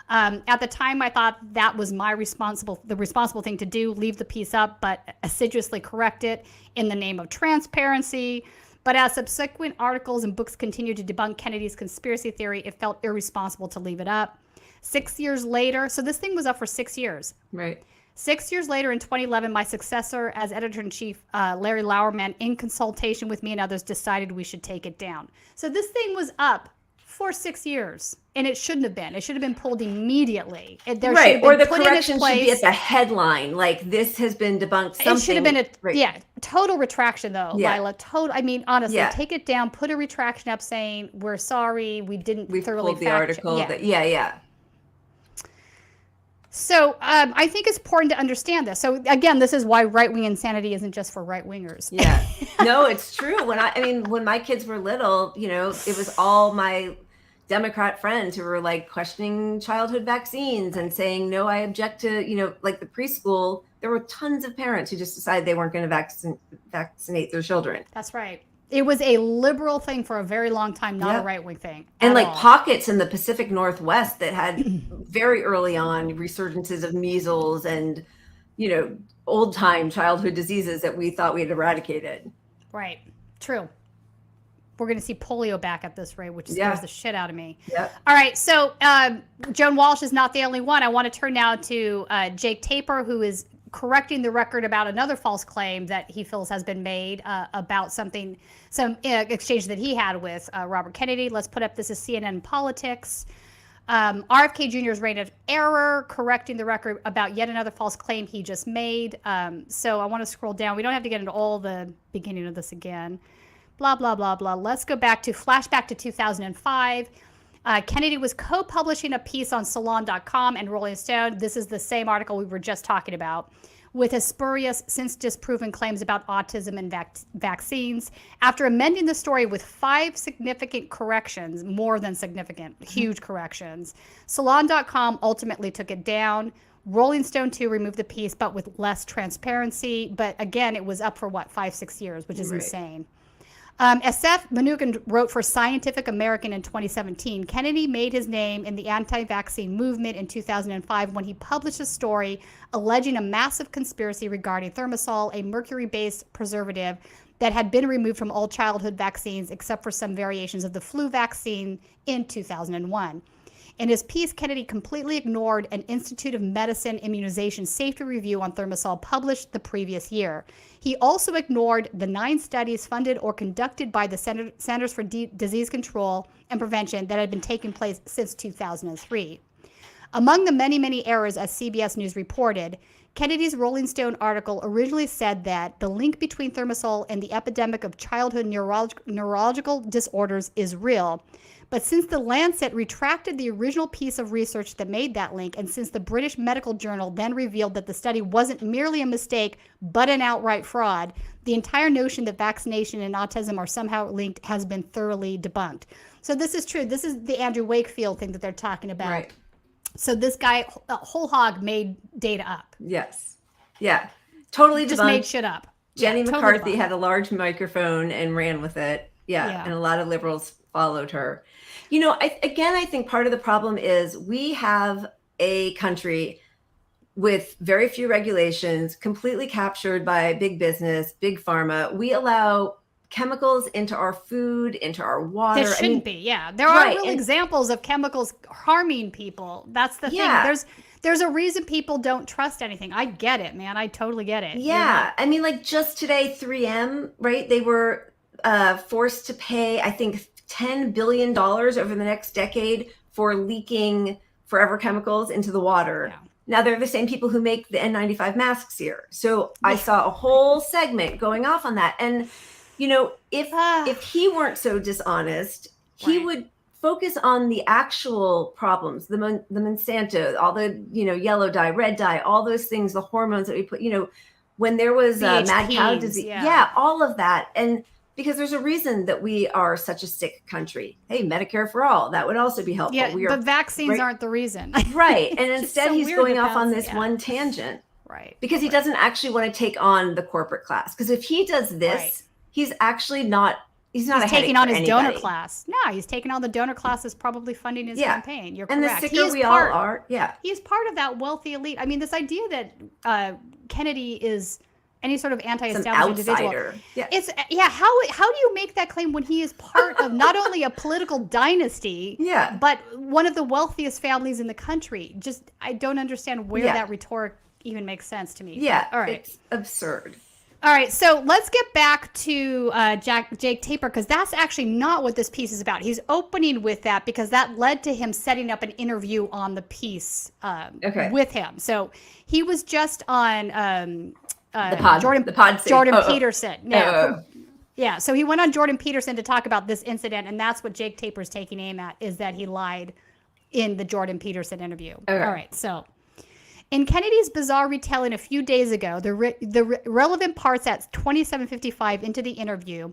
At the time, I thought that was the responsible thing to do, leave the piece up, but assiduously correct it in the name of transparency. But as subsequent articles and books continued to debunk Kennedy's conspiracy theory, it felt irresponsible to leave it up. 6 years later, so this thing was up for 6 years. Right. 6 years later, in 2011, my successor as editor-in-chief, Larry Lauerman, in consultation with me and others, decided we should take it down. So this thing was up for 6 years, and it shouldn't have been. It should have been pulled immediately. Right, or the correction should be at the headline, like this has been debunked. Something. It should have been total retraction though, Leila. Total. I mean, honestly, take it down. Put a retraction up saying we're sorry, we thoroughly pulled the article. Yeah. So I think it's important to understand this. So again, this is why right-wing insanity isn't just for right-wingers. Yeah, no, it's true. When my kids were little, it was all my Democrat friends who were like questioning childhood vaccines and saying, no, I object to, like the preschool. There were tons of parents who just decided they weren't going to vaccinate their children. That's right. It was a liberal thing for a very long time, not a right-wing thing. And like pockets in the Pacific Northwest that had very early on resurgences of measles and, old-time childhood diseases that we thought we had eradicated. Right. True. We're going to see polio back at this rate, which scares the shit out of me. Yep. All right. So Joan Walsh is not the only one. I want to turn now to Jake Tapper, who is correcting the record about another false claim that he feels has been made about some exchange that he had with Robert Kennedy. Let's put up, this is CNN Politics. RFK Jr. is rated error, correcting the record about yet another false claim he just made. So I want to scroll down. We don't have to get into all the beginning of this again. Blah, blah, blah, blah. Let's go flashback to 2005. Kennedy was co-publishing a piece on Salon.com and Rolling Stone. This is the same article we were just talking about, with his spurious, since disproven claims about autism and vaccines. After amending the story with 5 significant corrections, more than significant, huge corrections, Salon.com ultimately took it down. Rolling Stone too removed the piece, but with less transparency. But again, it was up for 5-6 years, which is insane. As Seth Mnookin wrote for Scientific American in 2017, Kennedy made his name in the anti-vaccine movement in 2005 when he published a story alleging a massive conspiracy regarding Thimerosal, a mercury-based preservative that had been removed from all childhood vaccines except for some variations of the flu vaccine in 2001. In his piece, Kennedy completely ignored an Institute of Medicine immunization safety review on Thimerosal published the previous year. He also ignored the 9 studies funded or conducted by the Centers for Disease Control and Prevention that had been taking place since 2003. Among the many, many errors, as CBS News reported, Kennedy's Rolling Stone article originally said that the link between Thimerosal and the epidemic of childhood neurological disorders is real. But since the Lancet retracted the original piece of research that made that link, and since the British Medical Journal then revealed that the study wasn't merely a mistake, but an outright fraud, the entire notion that vaccination and autism are somehow linked has been thoroughly debunked. So this is true. This is the Andrew Wakefield thing that they're talking about. Right. So this guy, whole hog, made data up. Yes. Yeah. Totally debunked. Just made shit up. Jenny McCarthy had a large microphone and ran with it. Yeah. And a lot of liberals followed her. I think part of the problem is we have a country with very few regulations, completely captured by big business, big pharma. We allow chemicals into our food, into our water. There shouldn't be. Yeah. There are real examples of chemicals harming people. That's the thing. There's a reason people don't trust anything. I get it, man. I totally get it. Yeah. I mean, like just today, 3M, right? They were forced to pay, I think, $10 billion over the next decade for leaking forever chemicals into the water. Yeah. Now they're the same people who make the N95 masks here. So I saw a whole segment going off on that. And, if he weren't so dishonest, he would focus on the actual problems, the Monsanto, all the, yellow dye, red dye, all those things, the hormones that we put, when there was mad cow disease. Yeah, all of that. And because there's a reason that we are such a sick country. Hey, Medicare for all, that would also be helpful. Yeah, but vaccines aren't the reason. Right. And instead he's going off on this one tangent. Right. Because he doesn't actually want to take on the corporate class. Because if he does this, he's actually not, he's taking on his donor class. No, he's taking on the donor class is probably funding his campaign. You're correct. And the sicker we all are. Yeah. He's part of that wealthy elite. I mean, this idea that Kennedy is any sort of anti-establishment individual. Yeah. How do you make that claim when he is part of not only a political dynasty, but one of the wealthiest families in the country? Just I don't understand where that rhetoric even make sense to me. Yeah, all right. It's absurd. All right, so let's get back to Jake Tapper, because that's actually not what this piece is about. He's opening with that because that led to him setting up an interview on the piece with him. So he was just on Jordan Peterson. Yeah, so he went on Jordan Peterson to talk about this incident, and that's what Jake Tapper's taking aim at, is that he lied in the Jordan Peterson interview. Okay. All right, so in Kennedy's bizarre retelling a few days ago, the relevant parts at 27:55 into the interview,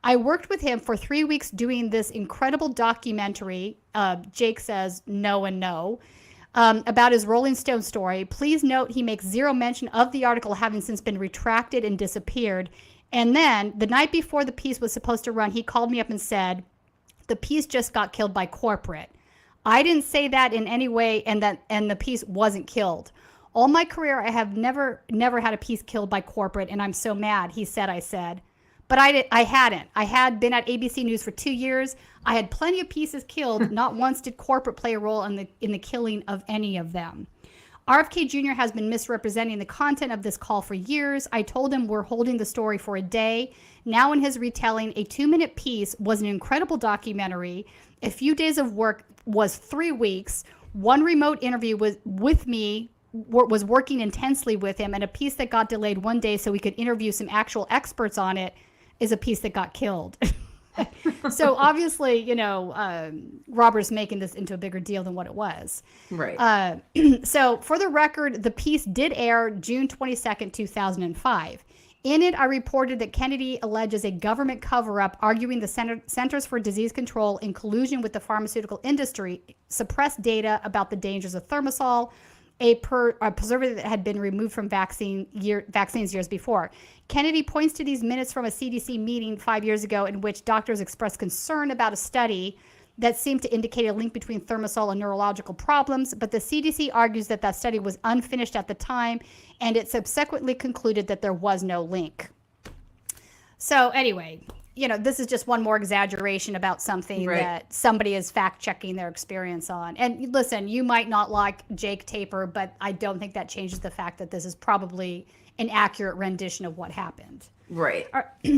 I worked with him for 3 weeks doing this incredible documentary, Jake says no and no, about his Rolling Stone story. Please note he makes zero mention of the article having since been retracted and disappeared. And then the night before the piece was supposed to run, he called me up and said, the piece just got killed by corporate. I didn't say that in any way, and the piece wasn't killed. All my career, I have never had a piece killed by corporate, and I'm so mad, he said, I said. But I hadn't. I had been at ABC News for 2 years. I had plenty of pieces killed. Not once did corporate play a role in the killing of any of them. RFK Jr. has been misrepresenting the content of this call for years. I told him we're holding the story for a day. Now in his retelling, a 2-minute piece was an incredible documentary. A few days of work was 3 weeks. One remote interview was with me, was working intensely with him, and a piece that got delayed 1 day so we could interview some actual experts on it is a piece that got killed. So obviously, Robert's making this into a bigger deal than what it was. Right. So for the record, the piece did air June 22nd, 2005. In it, I reported that Kennedy alleges a government cover-up, arguing the Centers for Disease Control, in collusion with the pharmaceutical industry, suppressed data about the dangers of thimerosal, a preservative that had been removed from vaccines years before. Kennedy points to these minutes from a CDC meeting 5 years ago in which doctors expressed concern about a study that seemed to indicate a link between thimerosal and neurological problems, but the CDC argues that that study was unfinished at the time, and it subsequently concluded that there was no link. So anyway, this is just one more exaggeration about something that somebody is fact-checking their experience on. And listen, you might not like Jake Tapper, but I don't think that changes the fact that this is probably an accurate rendition of what happened. Right.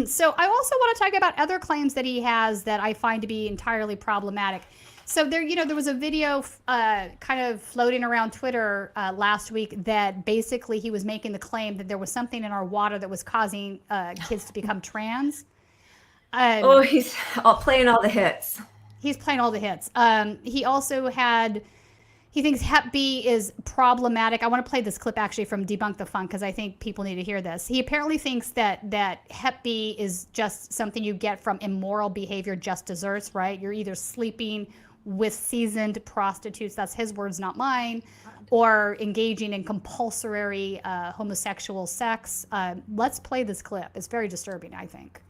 So I also want to talk about other claims that he has that I find to be entirely problematic. So there was a video kind of floating around Twitter last week that basically he was making the claim that there was something in our water that was causing kids to become trans. He's playing all the hits. He's playing all the hits. He thinks Hep B is problematic. I want to play this clip actually from Debunk the Funk because I think people need to hear this. He apparently thinks that Hep B is just something you get from immoral behavior, just desserts, right? You're either sleeping with seasoned prostitutes, that's his words, not mine, or engaging in compulsory homosexual sex. Let's play this clip. It's very disturbing, I think.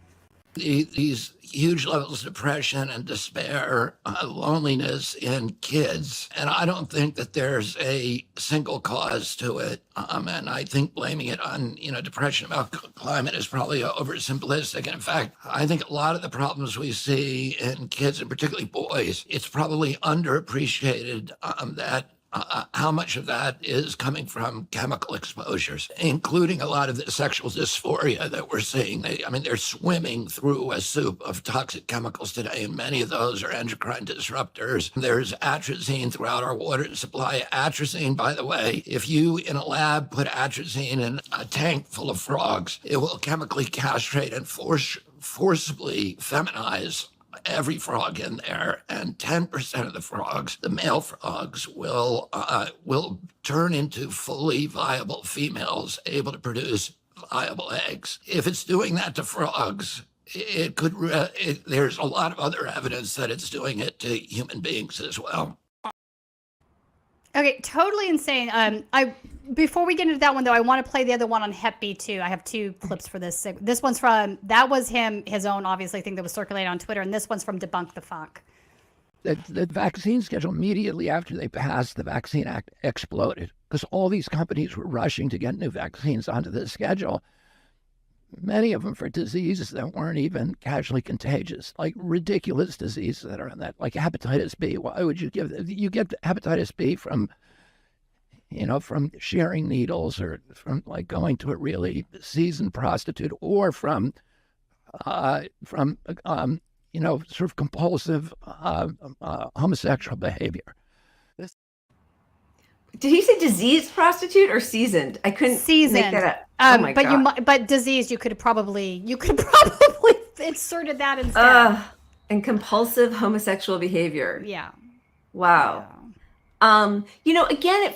These huge levels of depression and despair, loneliness in kids. And I don't think that there's a single cause to it. And I think blaming it on, depression about climate is probably oversimplistic. And in fact, I think a lot of the problems we see in kids, and particularly boys, it's probably underappreciated that how much of that is coming from chemical exposures, including a lot of the sexual dysphoria that we're seeing. They're swimming through a soup of toxic chemicals today, and many of those are endocrine disruptors. There's atrazine throughout our water supply. Atrazine, by the way, if you in a lab put atrazine in a tank full of frogs, it will chemically castrate and forcibly feminize every frog in there, and 10% of the frogs, the male frogs, will turn into fully viable females able to produce viable eggs. If it's doing that to frogs, it could. There's a lot of other evidence that it's doing it to human beings as well. Okay, totally insane. Before we get into that one, though, I want to play the other one on Hep B, too. I have 2 clips for this. This one's that was his own, obviously, thing that was circulating on Twitter, and this one's from Debunk the Funk. The vaccine schedule, immediately after they passed the Vaccine Act, exploded because all these companies were rushing to get new vaccines onto the schedule. Many of them for diseases that weren't even casually contagious, like ridiculous diseases that are in that, like hepatitis B. Why would you get hepatitis B from from sharing needles or from like going to a really seasoned prostitute or from sort of compulsive homosexual behavior. Did he say diseased prostitute or seasoned? I couldn't make that up. Oh my God. But diseased, you could probably inserted that instead. And compulsive homosexual behavior. Yeah. Wow. Yeah. Again,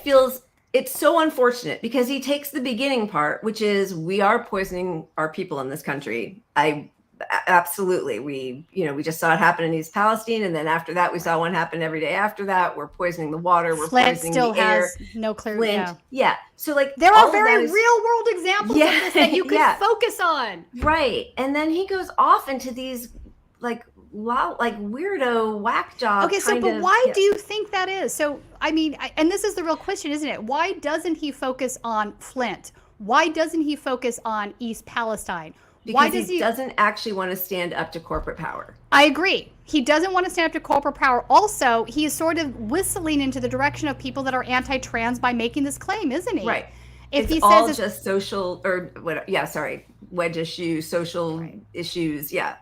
it's so unfortunate because he takes the beginning part, which is we are poisoning our people in this country. Absolutely. We just saw it happen in East Palestine. And then after that, we saw one happen every day after that. We're poisoning the water. We're Flint poisoning still the air. has no clear. Flint. Yeah. So like there all are very is, real world examples of this that you could focus on. Right. And then he goes off into these like weirdo whack job. Okay. So, but why do you think that is? So, I mean, and this is the real question, isn't it? Why doesn't he focus on Flint? Why doesn't he focus on East Palestine? Because he doesn't actually want to stand up to corporate power. I agree. He doesn't want to stand up to corporate power. Also, he is sort of whistling into the direction of people that are anti-trans by making this claim, isn't he? Right. If it's all just social or what? Yeah, sorry, wedge issues, social issues. Yeah.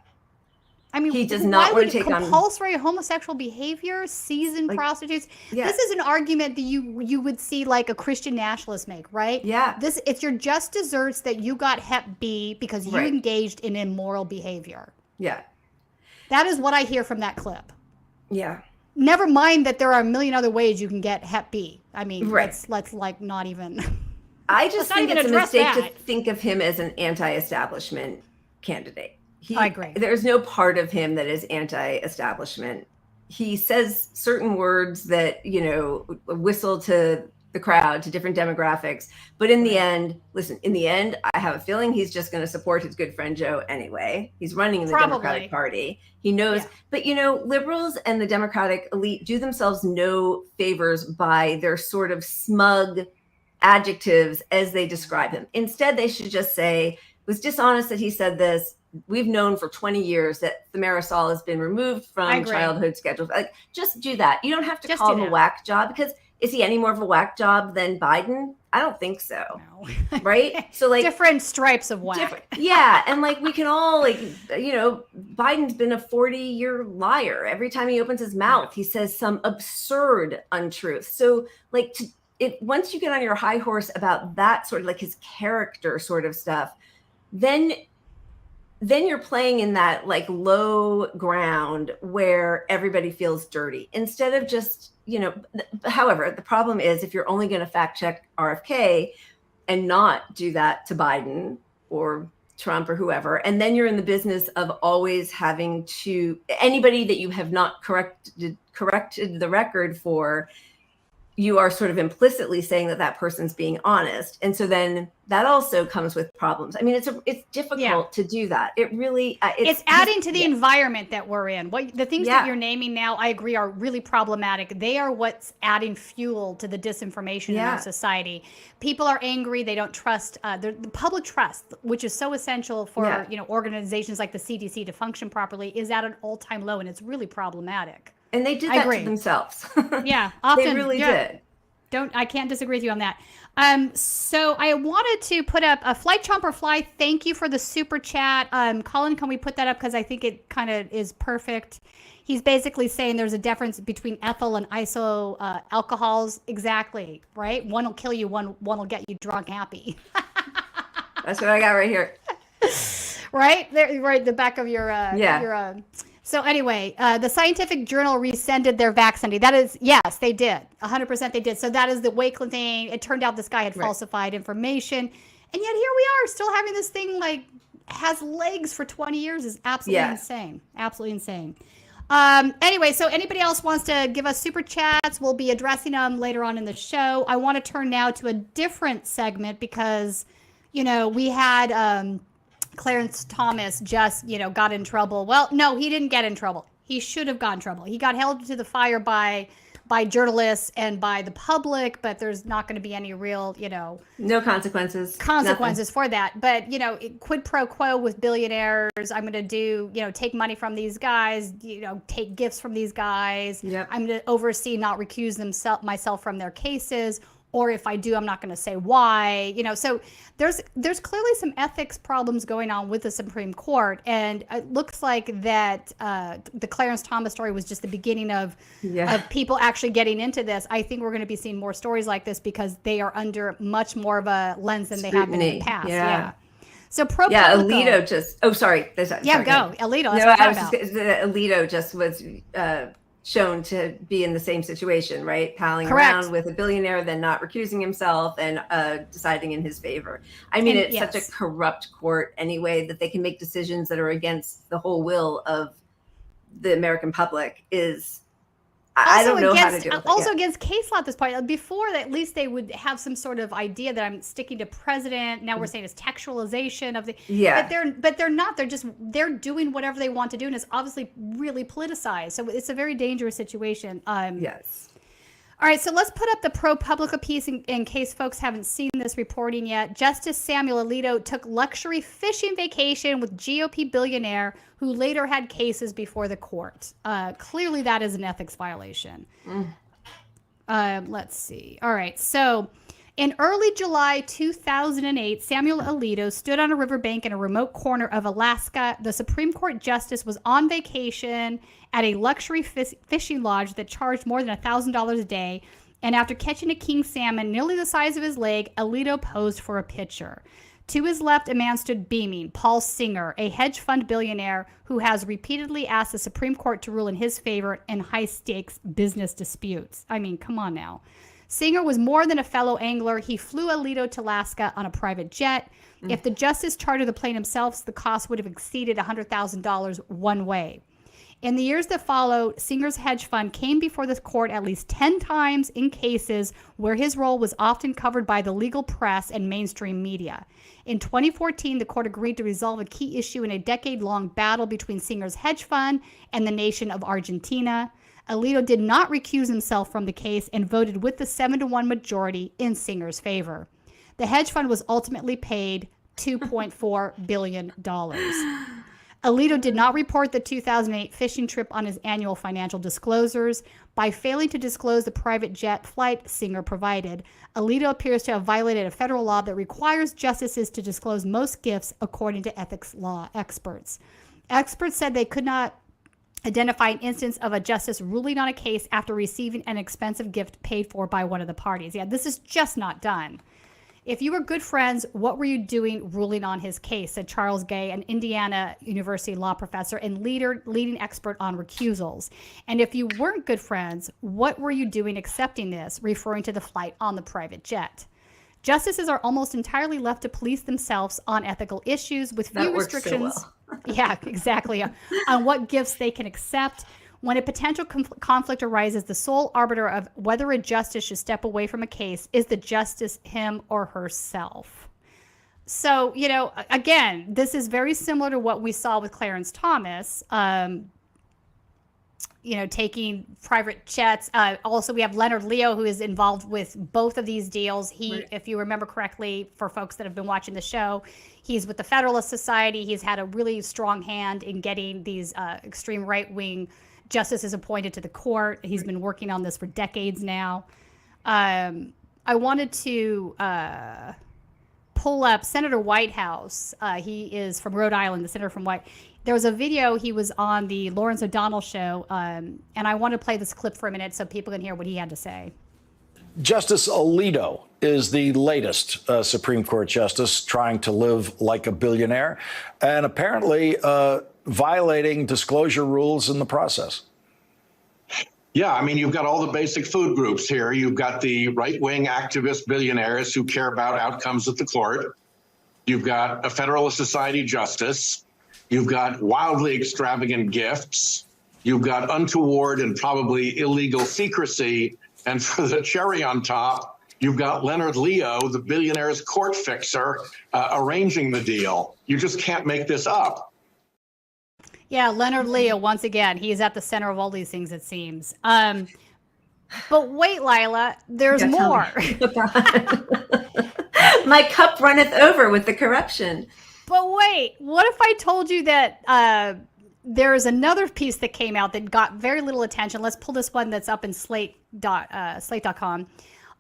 I mean, he does not want to take on compulsory homosexual behavior, seasoned prostitutes. Yeah. This is an argument that you would see like a Christian nationalist make, right? Yeah. It's your just desserts that you got Hep B because you engaged in immoral behavior. Yeah. That is what I hear from that clip. Yeah. Never mind that there are a million other ways you can get Hep B. I mean, let's like not even. I just think it's a mistake to think of him as an anti-establishment candidate. I agree. There's no part of him that is anti-establishment. He says certain words that, whistle to the crowd, to different demographics. But in the end, I have a feeling he's just going to support his good friend Joe anyway. He's running in the Democratic Party. He knows. Yeah. But, liberals and the Democratic elite do themselves no favors by their sort of smug adjectives as they describe him. Instead, they should just say, it was dishonest that he said this. We've known for 20 years that the Marisol has been removed from childhood schedules. Like, just do that. You don't have to call him a whack job because is he any more of a whack job than Biden? I don't think so. No. Right? So like different stripes of whack. Yeah. And like we can all Biden's been a 40-year liar. Every time he opens his mouth, he says some absurd untruth. So like once you get on your high horse about that sort of like his character sort of stuff, then you're playing in that like low ground where everybody feels dirty instead of just, however, the problem is if you're only going to fact check RFK and not do that to Biden or Trump or whoever, and then you're in the business of always having to anybody that you have not corrected the record for, you are sort of implicitly saying that person's being honest. And so then that also comes with problems. I mean, it's difficult to do that. It really, it's adding to the environment that we're in. The things that you're naming now, I agree, are really problematic. They are what's adding fuel to the disinformation in our society. People are angry. They don't trust, the public trust, which is so essential for, organizations like the CDC to function properly, is at an all-time low. And it's really problematic. And they did that to themselves. Yeah, often they really did. I can't disagree with you on that. So I wanted to put up a Flight Chomper Fly. Thank you for the super chat. Colin, can we put that up? Because I think it kind of is perfect. He's basically saying there's a difference between ethyl and iso alcohols. Exactly, right? One will kill you, one will get you drunk happy. That's what I got right here. Right? There, right, the back of your So anyway, the scientific journal rescinded their vaccine. That is, yes, they did. 100% they did. So that is the Wakeland thing. It turned out this guy had falsified information. And yet here we are still having this thing has legs for 20 years is absolutely insane. Absolutely insane. Anyway, so anybody else wants to give us super chats, we'll be addressing them later on in the show. I want to turn now to a different segment because, we had... Clarence Thomas just, got in trouble. Well, no, he didn't get in trouble. He should have gotten in trouble. He got held to the fire by journalists and by the public, but there's not going to be any real, no consequences for that. But, quid pro quo with billionaires. I'm going to do, take money from these guys, take gifts from these guys. Yep. I'm going to oversee, not recuse myself from their cases. or if I do, I'm not going to say why. So there's clearly some ethics problems going on with the Supreme Court, and it looks like that the Clarence Thomas story was just the beginning of people actually getting into this. I think we're going to be seeing more stories like this because they are under much more of a lens than they have been in the past. Yeah. So Alito just. Oh, sorry. Go Alito. No, I was just Alito just was shown to be in the same situation, right? Palling around with a billionaire, then not recusing himself and deciding in his favor. I mean, it's such a corrupt court anyway that they can make decisions that are against the whole will of the American public. I don't know how to do it. Also against case law at this point. Before, at least they would have some sort of idea that I'm sticking to precedent. Now we're saying it's textualization of the. Yeah. But they're not. They're doing whatever they want to do, and it's obviously really politicized. So it's a very dangerous situation. Yes. All right, so let's put up the ProPublica piece in case folks haven't seen this reporting yet. Justice Samuel Alito took luxury fishing vacation with GOP billionaire who later had cases before the court. Clearly, that is an ethics violation. Let's see. All right, so in early July 2008, Samuel Alito stood on a riverbank in a remote corner of Alaska. The Supreme Court justice was on vacation at a luxury fishing lodge that charged more than $1,000 a day. And after catching a king salmon nearly the size of his leg, Alito posed for a picture. To his left, a man stood beaming, Paul Singer, a hedge fund billionaire who has repeatedly asked the Supreme Court to rule in his favor in high-stakes business disputes. I mean, come on now. Singer was more than a fellow angler. He flew Alito to Alaska on a private jet. If the justice chartered the plane himself, the cost would have exceeded $100,000 one way. In the years that followed, Singer's hedge fund came before the court at least 10 times in cases where his role was often covered by the legal press and mainstream media. In 2014, the court agreed to resolve a key issue in a decade-long battle between Singer's hedge fund and the nation of Argentina. Alito did not recuse himself from the case and voted with the 7-1 majority in Singer's favor. The hedge fund was ultimately paid $2.4 billion. Alito did not report the 2008 fishing trip on his annual financial disclosures. By failing to disclose the private jet flight Singer provided, Alito appears to have violated a federal law that requires justices to disclose most gifts, according to ethics law experts. Experts said they could not identify an instance of a justice ruling on a case after receiving an expensive gift paid for by one of the parties. Yeah, this is just not done. If you were good friends, what were you doing ruling on his case, said Charles Gay, an Indiana University law professor and leading expert on recusals. And if you weren't good friends, what were you doing accepting this, referring to the flight on the private jet? Justices are almost entirely left to police themselves on ethical issues with few restrictions. So well. Yeah, exactly. On what gifts they can accept. When a potential conflict arises, the sole arbiter of whether a justice should step away from a case is the justice him or herself. So, again, this is very similar to what we saw with Clarence Thomas, taking private jets. Also, we have Leonard Leo, who is involved with both of these deals. If you remember correctly, for folks that have been watching the show, he's with the Federalist Society. He's had a really strong hand in getting these extreme right-wing justices appointed to the court. He's been working on this for decades now. I wanted to pull up Senator Whitehouse. He is from Rhode Island, the senator from There was a video, he was on the Lawrence O'Donnell show, and I want to play this clip for a minute so people can hear what he had to say. Justice Alito is the latest Supreme Court justice trying to live like a billionaire and apparently violating disclosure rules in the process. Yeah, I mean, you've got all the basic food groups here. You've got the right-wing activist billionaires who care about outcomes at the court. You've got a Federalist Society justice. You've got wildly extravagant gifts. You've got untoward and probably illegal secrecy. And for the cherry on top, you've got Leonard Leo, the billionaire's court fixer, arranging the deal. You just can't make this up. Yeah, Leonard Leo, once again, he's at the center of all these things, it seems. But wait, Leila, there's more. My cup runneth over with the corruption. But wait, what if I told you that there's another piece that came out that got very little attention? Let's pull this one that's up in Slate.com.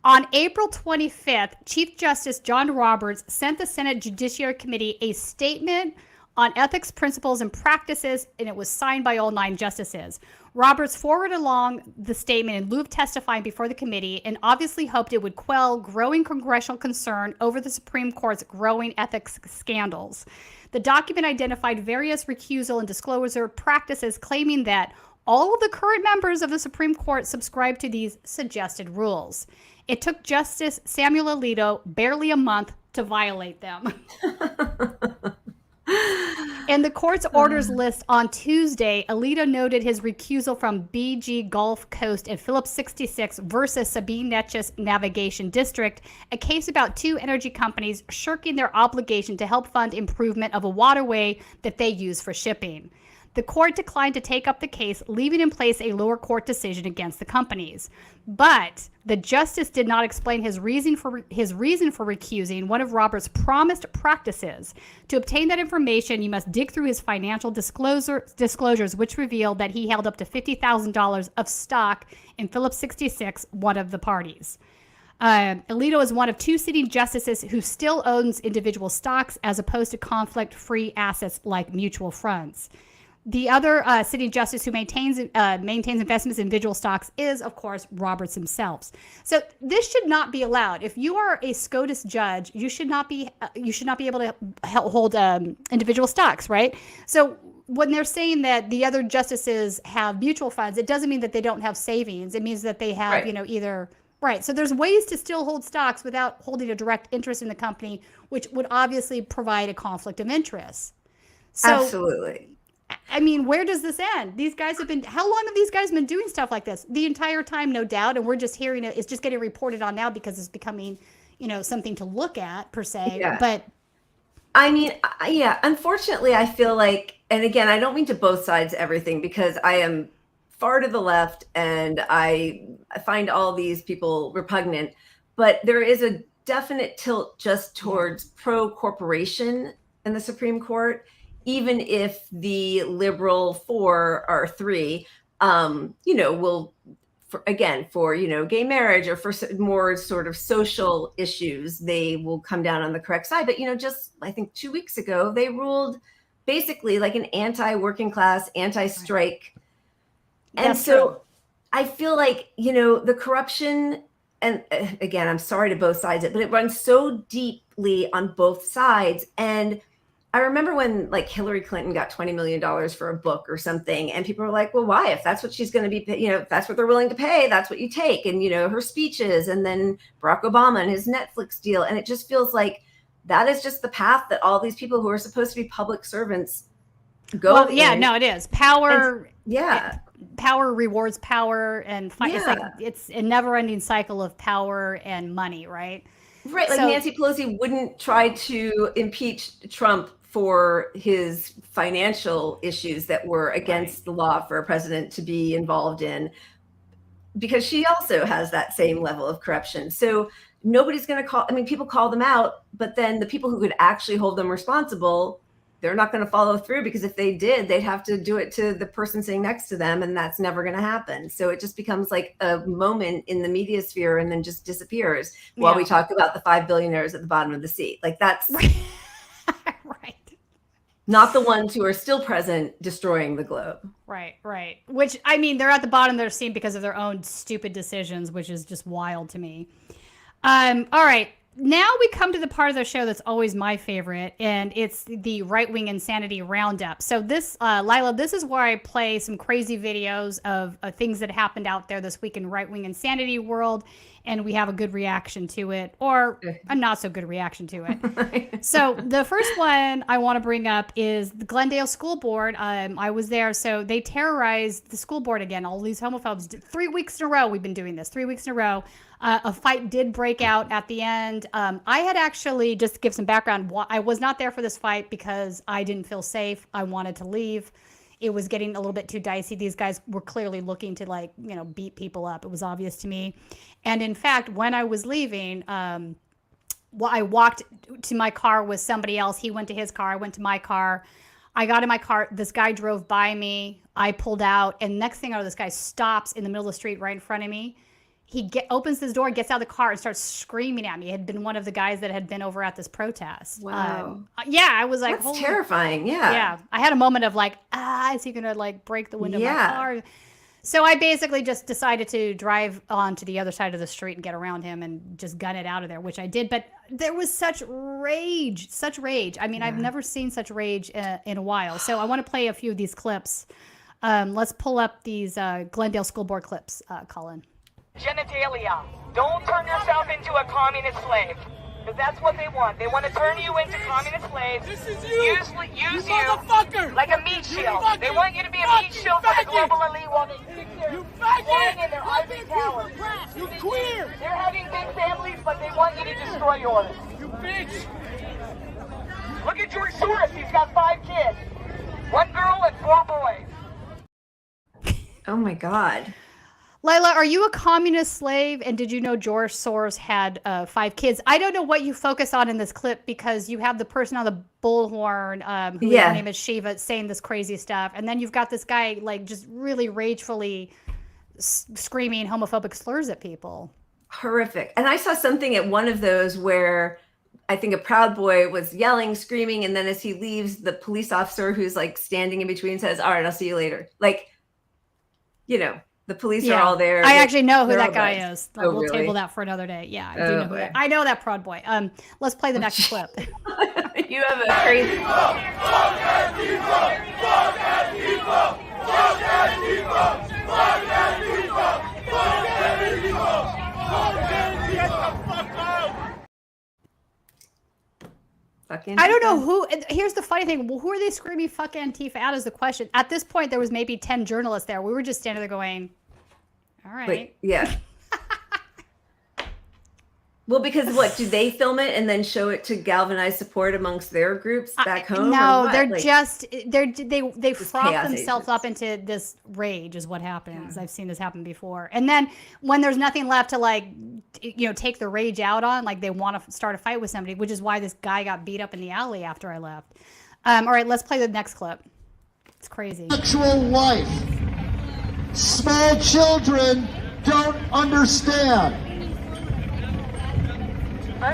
On April 25th, Chief Justice John Roberts sent the Senate Judiciary Committee a statement on ethics principles and practices, and it was signed by all 9 justices. Roberts forwarded along the statement in lieu of testifying before the committee and obviously hoped it would quell growing congressional concern over the Supreme Court's growing ethics scandals. The document identified various recusal and disclosure practices, claiming that all of the current members of the Supreme Court subscribe to these suggested rules. It took Justice Samuel Alito barely a month to violate them. In the court's orders list on Tuesday, Alito noted his recusal from BG Gulf Coast and Phillips 66 versus Sabine Neches Navigation District, a case about 2 energy companies shirking their obligation to help fund improvement of a waterway that they use for shipping. The court declined to take up the case, leaving in place a lower court decision against the companies. But the justice did not explain his reason for recusing one of Roberts' promised practices. To obtain that information, you must dig through his financial disclosures, which revealed that he held up to $50,000 of stock in Phillips 66, one of the parties. Alito is one of 2 sitting justices who still owns individual stocks as opposed to conflict-free assets like mutual funds. The other sitting justice who maintains investments in individual stocks is, of course, Roberts himself. So this should not be allowed. If you are a SCOTUS judge, you should not be able to hold individual stocks, right? So when they're saying that the other justices have mutual funds, it doesn't mean that they don't have savings. It means that they have, either. Right. So there's ways to still hold stocks without holding a direct interest in the company, which would obviously provide a conflict of interest. So, absolutely. I mean, where does this end? These guys how long have these guys been doing stuff like this? The entire time, no doubt. And we're just hearing it. It's just getting reported on now because it's becoming, something to look at per se. Yeah. But I mean, yeah, unfortunately, I feel like, and again, I don't mean to both sides everything because I am far to the left and I find all these people repugnant, but there is a definite tilt just towards pro-corporation in the Supreme Court. Even if the liberal 4 or 3, will, for gay marriage or for more sort of social issues, they will come down on the correct side. But, just I think 2 weeks ago, they ruled basically like an anti-working class, anti-strike. And That's so true. I feel like, the corruption, and again, I'm sorry to both sides, but it runs so deeply on both sides. And I remember when like Hillary Clinton got $20 million for a book or something, and people were like, well, why? If that's what she's going to be, if that's what they're willing to pay, that's what you take. And, her speeches, and then Barack Obama and his Netflix deal. And it just feels like that is just the path that all these people who are supposed to be public servants go. Well, yeah, no, it is. Power. Power rewards power, and it's a never-ending cycle of power and money, right? Right. Like Nancy Pelosi wouldn't try to impeach Trump for his financial issues that were against the law for a president to be involved in, because she also has that same level of corruption. So nobody's going to people call them out, but then the people who could actually hold them responsible, they're not going to follow through, because if they did, they'd have to do it to the person sitting next to them, and that's never going to happen. So it just becomes like a moment in the media sphere and then just disappears while we talk about the 5 billionaires at the bottom of the sea. Like that's right. Not the ones who are still present destroying the globe. Right. Which, I mean, they're at the bottom of their scene because of their own stupid decisions, which is just wild to me. All right. Now we come to the part of the show that's always my favorite, and it's the right-wing insanity roundup. So this, Leila, this is where I play some crazy videos of things that happened out there this week in right-wing insanity world, and we have a good reaction to it, or a not so good reaction to it. So the first one I want to bring up is the Glendale School Board. I was there, so they terrorized the school board again. All these homophobes. 3 weeks in a row we've been doing this. 3 weeks in a row. A fight did break out at the end. I had actually, just to give some background, I was not there for this fight because I didn't feel safe. I wanted to leave. It was getting a little bit too dicey. These guys were clearly looking to beat people up. It was obvious to me. And in fact, when I was leaving, I walked to my car with somebody else. He went to his car. I went to my car. I got in my car. This guy drove by me. I pulled out. And next thing I know, this guy stops in the middle of the street right in front of me. he opens his door, gets out of the car, and starts screaming at me. He had been one of the guys that had been over at this protest. Wow. Yeah, I was like, that's terrifying. Yeah. Yeah. I had a moment of like, is he going to like break the window of my car? So I basically just decided to drive on to the other side of the street and get around him and just gun it out of there, which I did. But there was such rage. I mean, I've never seen such rage in a while. So I want to play a few of these clips. Let's pull up these Glendale School Board clips, Colin. Genitalia. Don't turn yourself into a communist slave. Because that's what they want. They want to turn you into communist slaves. This is you. Use you like a meat shield. They want you to be a meat shield for the global elite while they keep you flying in their ivory towers. You queer. They're having big families, but they want you to destroy yours. You bitch. Look at George Soros. He's got 5 kids. 1 girl and 4 boys. Oh my God. Leila, are you a communist slave? And did you know George Soros had 5 kids? I don't know what you focus on in this clip because you have the person on the bullhorn, whose name is Shiva, saying this crazy stuff. And then you've got this guy like just really ragefully screaming homophobic slurs at people. Horrific. And I saw something at one of those where I think a Proud Boy was yelling, screaming. And then as he leaves, the police officer who's like standing in between says, all right, I'll see you later. Like, you know. The police are all there. I actually know who that guy is. Oh, we'll really? table that for another day. Yeah, I do know who that. I know that Proud Boy. Let's play the next clip. You have a crazy. I don't know who. Here's the funny thing. Well, who are they screaming "fuck Antifa" at is the question. At this point, there was maybe 10 journalists there. We were just standing there going, "All right." Wait, yeah. Well, because what, do they film it and then show it to galvanize support amongst their groups back home? No, they're like, just they froth themselves up into this rage is what happens. Yeah. I've seen this happen before. And then when there's nothing left to like, take the rage out on, like they want to start a fight with somebody, which is why this guy got beat up in the alley after I left. All right, let's play the next clip. It's crazy. Sexual life. Small children don't understand.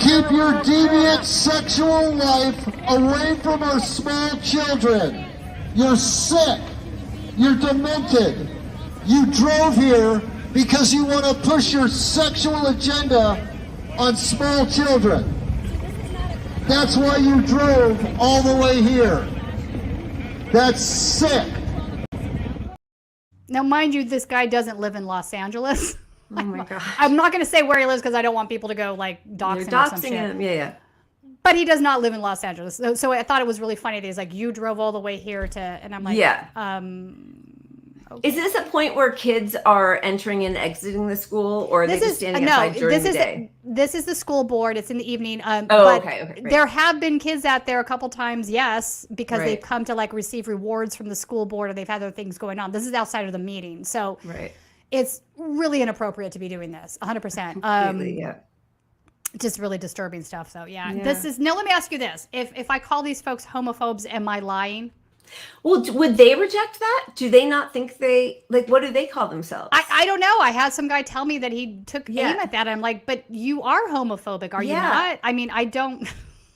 Keep your deviant sexual life away from our small children. You're sick. You're demented. You drove here because you want to push your sexual agenda on small children. That's why you drove all the way here. That's sick. Now, mind you, this guy doesn't live in Los Angeles. Oh my God. I'm not going to say where he lives because I don't want people to go like dox him or some shit. Him. Yeah. But he does not live in Los Angeles. So I thought it was really funny that he's like, you drove all the way here to, and I'm like, Okay. Is this a point where kids are entering and exiting the school, or are they just standing outside during the day? This is the school board. It's in the evening. Okay. Right. There have been kids out there a couple times, yes, because they've come to like receive rewards from the school board, or they've had other things going on. This is outside of the meeting, so it's really inappropriate to be doing this. 100%. Just really disturbing stuff. So this is. Now let me ask you this: if I call these folks homophobes, am I lying? Well, would they reject that? Do they not think what do they call themselves? I don't know. I had some guy tell me that he took aim at that. I'm like, but you are homophobic, are you not? I mean, I don't.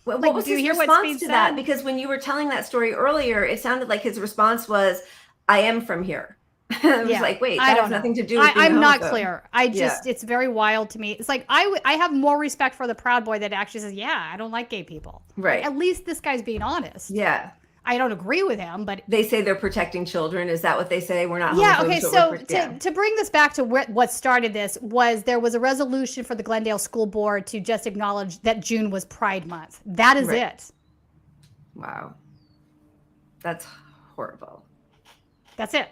What was his response to that? Because when you were telling that story earlier, it sounded like his response was, I am from here. I was like, wait, that has nothing to do with I'm not clear. It's very wild to me. It's like, I have more respect for the Proud Boy that actually says, I don't like gay people. Right. At least this guy's being honest. Yeah. I don't agree with him, but they say they're protecting children. Is that what they say? We're not. Okay. So to bring this back to what started this there was a resolution for the Glendale School Board to just acknowledge that June was Pride Month. That is it. Wow. That's horrible. That's it.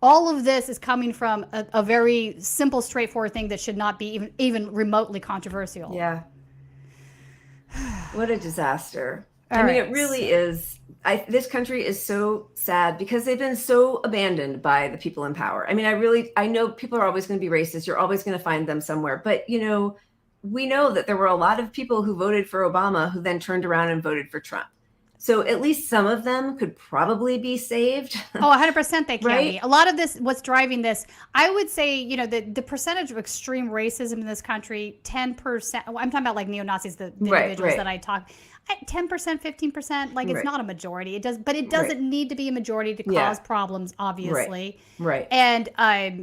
All of this is coming from a very simple, straightforward thing that should not be even remotely controversial. Yeah. What a disaster. It really is. This country is so sad because they've been so abandoned by the people in power. I mean, I know people are always going to be racist. You're always going to find them somewhere. But, we know that there were a lot of people who voted for Obama who then turned around and voted for Trump. So at least some of them could probably be saved. Oh, 100% they can Right? be. A lot of this, what's driving this, I would say, the percentage of extreme racism in this country, 10%, I'm talking about like neo-Nazis, the individuals that I talk, 10%, 15%, like it's not a majority. It doesn't need to be a majority to cause problems, obviously. Right. And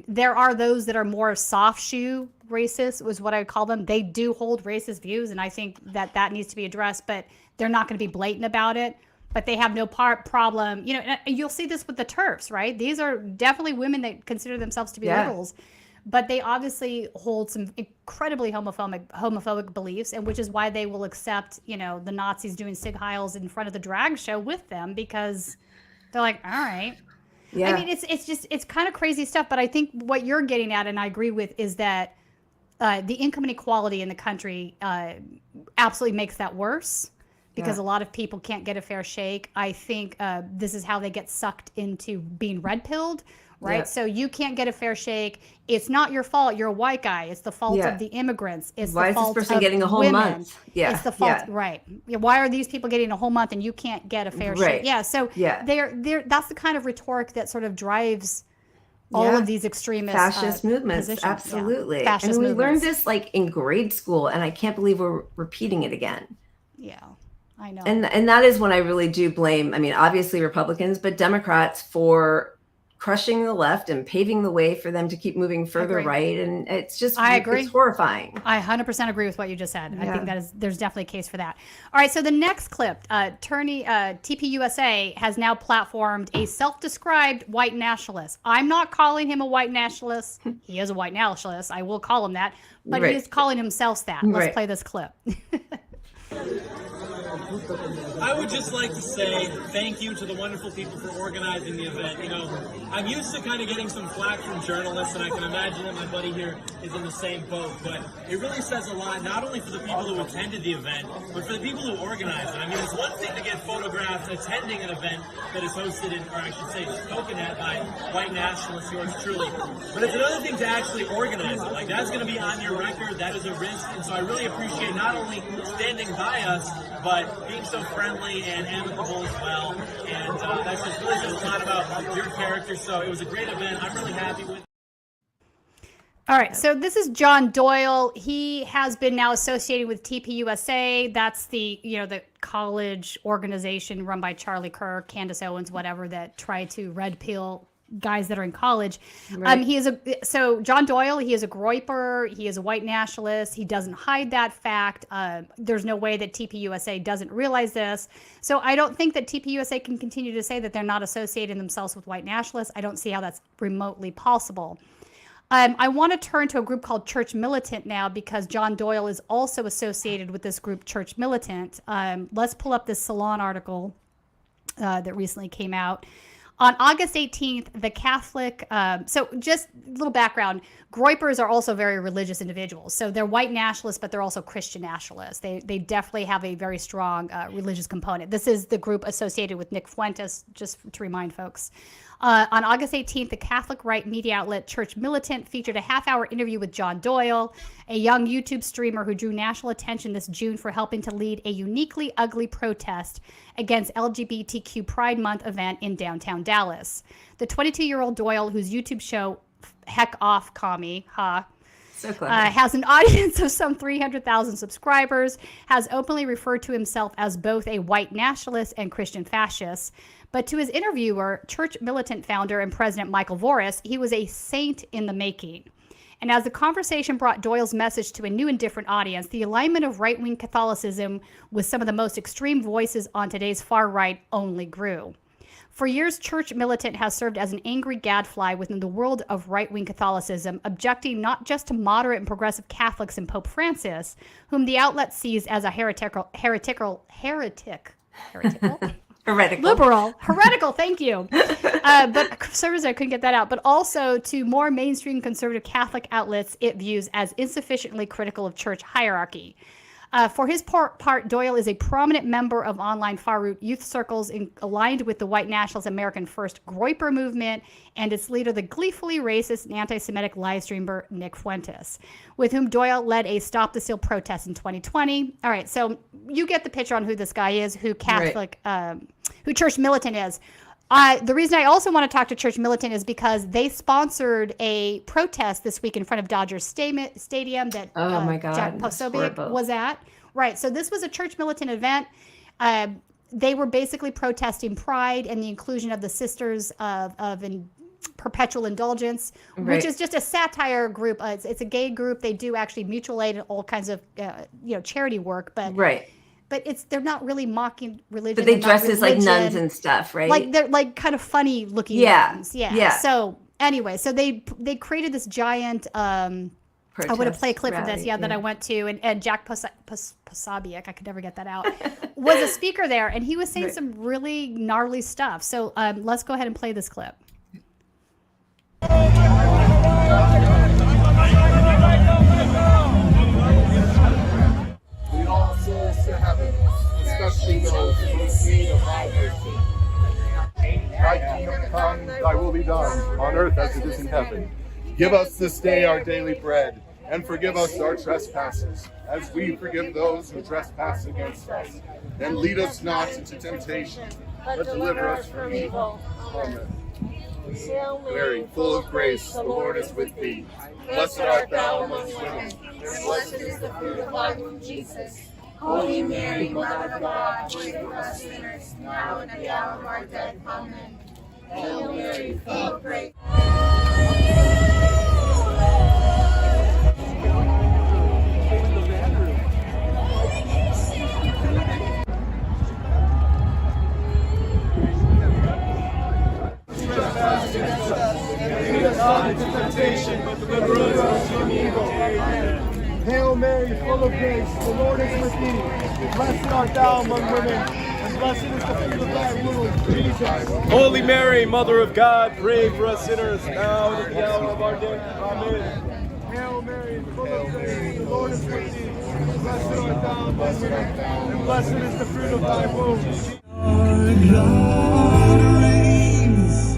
there are those that are more soft shoe racist, was what I would call them. They do hold racist views, and I think that needs to be addressed, but they're not going to be blatant about it. But they have no problem. You'll see this with the TERFs, right? These are definitely women that consider themselves to be liberals, but they obviously hold some incredibly homophobic beliefs, and which is why they will accept, the Nazis doing Sig Heils in front of the drag show with them, because they're like, all right. Yeah. I mean, it's kind of crazy stuff, but I think what you're getting at, and I agree with, is that the income inequality in the country absolutely makes that worse. Because a lot of people can't get a fair shake. I think this is how they get sucked into being red-pilled, right? Yeah. So you can't get a fair shake. It's not your fault. You're a white guy. It's the fault of the immigrants. It's Why the fault is this person of getting a whole women. Month? Yeah. It's the fault, right? Why are these people getting a whole month and you can't get a fair shake? Yeah. So they're that's the kind of rhetoric that sort of drives all of these extremist fascist movements. Positions. Absolutely. Yeah. Fascist and we movements. learned this like in grade school, and I can't believe we're repeating it again. Yeah. I know. And that is when I really do blame, I mean, obviously Republicans, but Democrats for crushing the left and paving the way for them to keep moving further right. And it's just, it's horrifying. I 100% agree with what you just said. I think there's definitely a case for that. All right. So the next clip, TPUSA has now platformed a self-described white nationalist. I'm not calling him a white nationalist. He is a white nationalist. I will call him that, but he is calling himself that. Let's play this clip. I would just like to say thank you to the wonderful people for organizing the event. I'm used to kind of getting some flack from journalists, and I can imagine that my buddy here is in the same boat, but it really says a lot, not only for the people who attended the event, but for the people who organized it. I mean, it's one thing to get photographed attending an event that is hosted or I should say spoken at by white nationalists, yours truly, but it's another thing to actually organize it. Like, that's going to be on your record. That is a risk, and so I really appreciate not only standing by us, but being so friendly and amicable as well. And that's just really just a lot about your character. So it was a great event. I'm really happy with it. All right. So this is John Doyle. He has been now associated with TPUSA. That's the, the college organization run by Charlie Kirk, Candace Owens, whatever, that try to red pill guys that are in college. Right. So John Doyle, he is a groyper. He is a white nationalist. He doesn't hide that fact. There's no way that TPUSA doesn't realize this. So I don't think that TPUSA can continue to say that they're not associating themselves with white nationalists. I don't see how that's remotely possible. I want to turn to a group called Church Militant now, because John Doyle is also associated with this group, Church Militant. Let's pull up this Salon article that recently came out. On August 18th, the Catholic, so just a little background, groypers are also very religious individuals. So they're white nationalists, but they're also Christian nationalists. They definitely have a very strong religious component. This is the group associated with Nick Fuentes, just to remind folks. On August 18th, the Catholic right media outlet Church Militant featured a half-hour interview with John Doyle, a young YouTube streamer who drew national attention this June for helping to lead a uniquely ugly protest against LGBTQ Pride Month event in downtown Dallas. The 22-year-old Doyle, whose YouTube show, Heck Off Commie, so has an audience of some 300,000 subscribers, has openly referred to himself as both a white nationalist and Christian fascist. But to his interviewer, Church Militant founder and president Michael Voris, he was a saint in the making. And as the conversation brought Doyle's message to a new and different audience, the alignment of right-wing Catholicism with some of the most extreme voices on today's far right only grew. For years, Church Militant has served as an angry gadfly within the world of right-wing Catholicism, objecting not just to moderate and progressive Catholics and Pope Francis, whom the outlet sees as a heretical, thank you. But for some reason I couldn't get that out. But also to more mainstream conservative Catholic outlets it views as insufficiently critical of church hierarchy. For his part, Doyle is a prominent member of online far-right youth circles aligned with the white nationalist American First Groyper movement and its leader, the gleefully racist and anti-Semitic live streamer Nick Fuentes, with whom Doyle led a Stop the Steal protest in 2020. All right, so you get the picture on who this guy is, who Catholic, who church militant is. The reason I also want to talk to Church Militant is because they sponsored a protest this week in front of Dodger Stadium that Jack Posobiec was at. Right. So this was a Church Militant event. They were basically protesting pride and the inclusion of the Sisters of Perpetual Indulgence, which is just a satire group. It's a gay group. They do actually mutual aid and all kinds of charity work. But But they're not really mocking religion. But they dress as like nuns and stuff, right? Like they're like kind of funny looking nuns. Yeah. So anyway, so they created this giant. I want to play a clip of this. That I went to, and Jack Posobiec, I could never get that out, was a speaker there, and he was saying some really gnarly stuff. So let's go ahead and play this clip. To heaven, especially those who need of thy mercy. Thy kingdom come, thy will be done, on earth as it is in heaven. Give us this day our daily bread, and forgive us our trespasses, as we forgive those who trespass against us. And lead us not into temptation, but deliver us from evil. Amen. Mary, full of grace, the Lord is with thee. Blessed art thou among women, and blessed is the fruit of thy womb, Jesus. Holy Mary, Mother of God, pray for us sinners, now and at the hour of our death. Amen. Hail Mary, full of grace. Hail Mary, full of grace, the Lord is with thee. Blessed art thou among women, and blessed is the fruit of thy womb, Jesus. Holy Mary, Mother of God, pray for us sinners, now and at the hour of our death. Amen. Hail Mary, full of grace, the Lord is with thee. Blessed art thou among women, and blessed is the fruit of thy womb. Our God reigns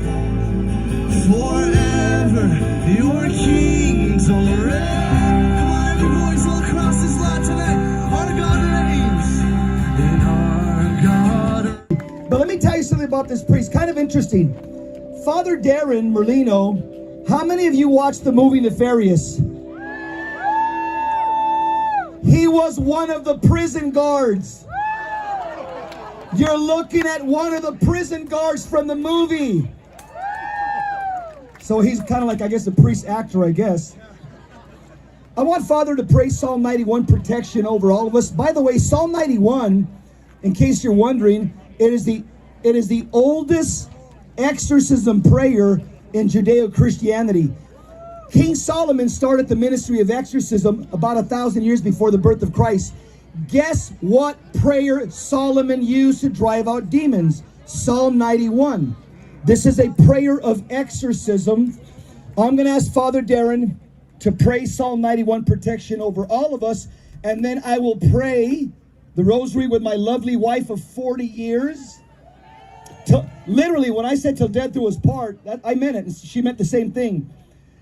forever, your kingdom reigns. But let me tell you something about this priest. Kind of interesting. Father Darren Merlino, how many of you watched the movie Nefarious? He was one of the prison guards. You're looking at one of the prison guards from the movie. So he's kind of like, I guess, a priest actor, I guess. I want Father to pray Psalm 91 protection over all of us. By the way, Psalm 91, in case you're wondering, it is the oldest exorcism prayer in Judeo-Christianity. King Solomon started the ministry of exorcism about 1,000 years before the birth of Christ. Guess what prayer Solomon used to drive out demons? Psalm 91. This is a prayer of exorcism. I'm going to ask Father Darren to pray Psalm 91 protection over all of us, and then I will pray the rosary with my lovely wife of 40 years. Literally, when I said till death do us part, I meant it. She meant the same thing.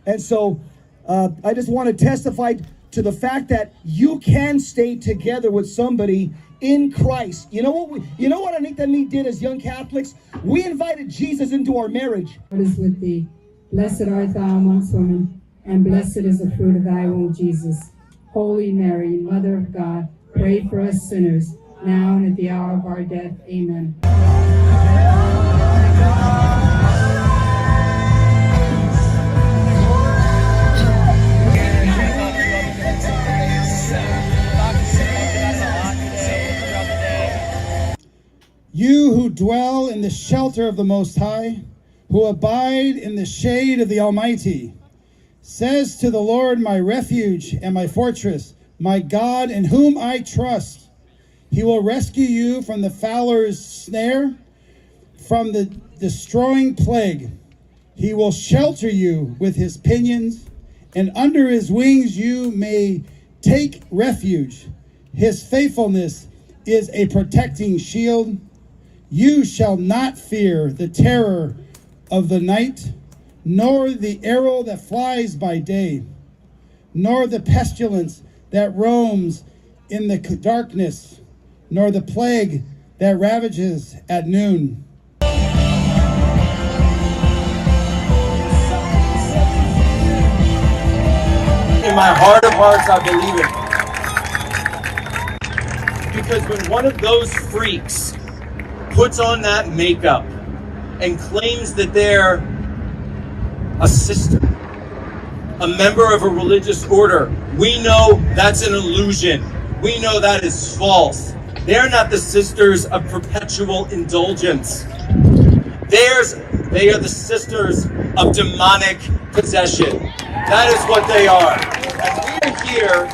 And so I just want to testify to the fact that you can stay together with somebody in Christ. You know what Anita and me did as young Catholics? We invited Jesus into our marriage. What is with thee? Blessed art thou amongst women, and blessed is the fruit of thy womb, Jesus. Holy Mary, Mother of God, pray for us sinners, now and at the hour of our death. Amen. You who dwell in the shelter of the Most High, who abide in the shade of the Almighty, says to the Lord, my refuge and my fortress, my God in whom I trust. He will rescue you from the fowler's snare, from the destroying plague. He will shelter you with his pinions, and under his wings you may take refuge. His faithfulness is a protecting shield. You shall not fear the terror of the night, nor the arrow that flies by day, nor the pestilence that roams in the darkness, nor the plague that ravages at noon. In my heart of hearts, I believe it. Because when one of those freaks puts on that makeup and claims that they're a sister, a member of a religious order, we know that's an illusion. We know that is false. They're not the sisters of perpetual indulgence. They are the sisters of demonic possession. That is what they are. And we're here,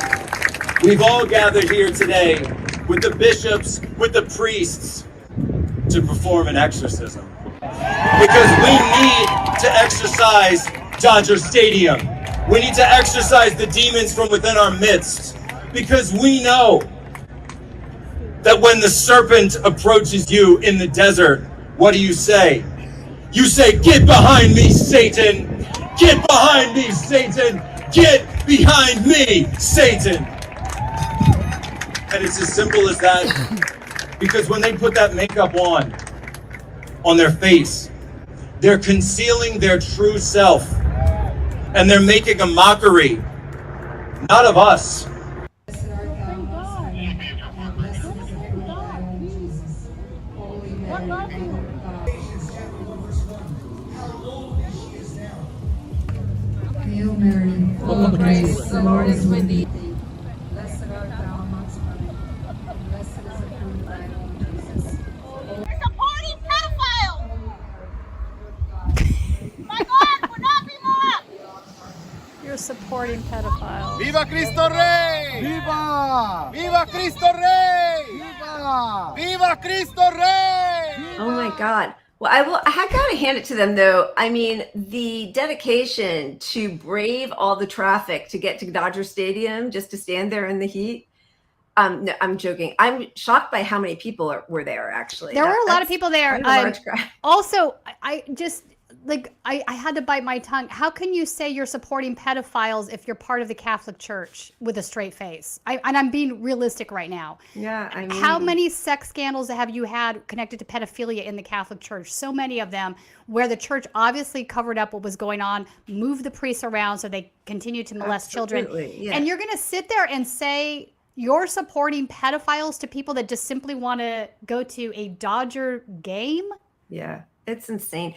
we've all gathered here today with the bishops, with the priests, to perform an exorcism. Because we need to exorcise Dodger Stadium. We need to exorcise the demons from within our midst. Because we know that when the serpent approaches you in the desert, what do you say? You say, "Get behind me, Satan! Get behind me, Satan! Get behind me, Satan!" And it's as simple as that. Because when they put that makeup on their face, they're concealing their true self. And they're making a mockery, not of us. Hail Mary, full of grace, the Lord is with thee. Blessed art thou amongst women, and blessed is the fruit of thy womb, Jesus. You're supporting pedophiles! My God, would not be mocked! You're supporting pedophiles. Viva Cristo Rey! Viva! Viva Cristo Rey! Viva! Viva Cristo Rey! Oh my God. Well, I gotta hand it to them though. I mean, the dedication to brave all the traffic to get to Dodger Stadium just to stand there in the heat. No, I'm joking. I'm shocked by how many people were there. Actually, there were a lot of people there. Quite a large crowd. Also, I just like I had to bite my tongue. How can you say you're supporting pedophiles if you're part of the Catholic Church with a straight face? And I'm being realistic right now. Yeah, I mean, how many sex scandals have you had connected to pedophilia in the Catholic Church? So many of them, where the church obviously covered up what was going on, moved the priests around so they continued to molest children. Yeah. And you're going to sit there and say you're supporting pedophiles to people that just simply want to go to a Dodger game? Yeah, it's insane.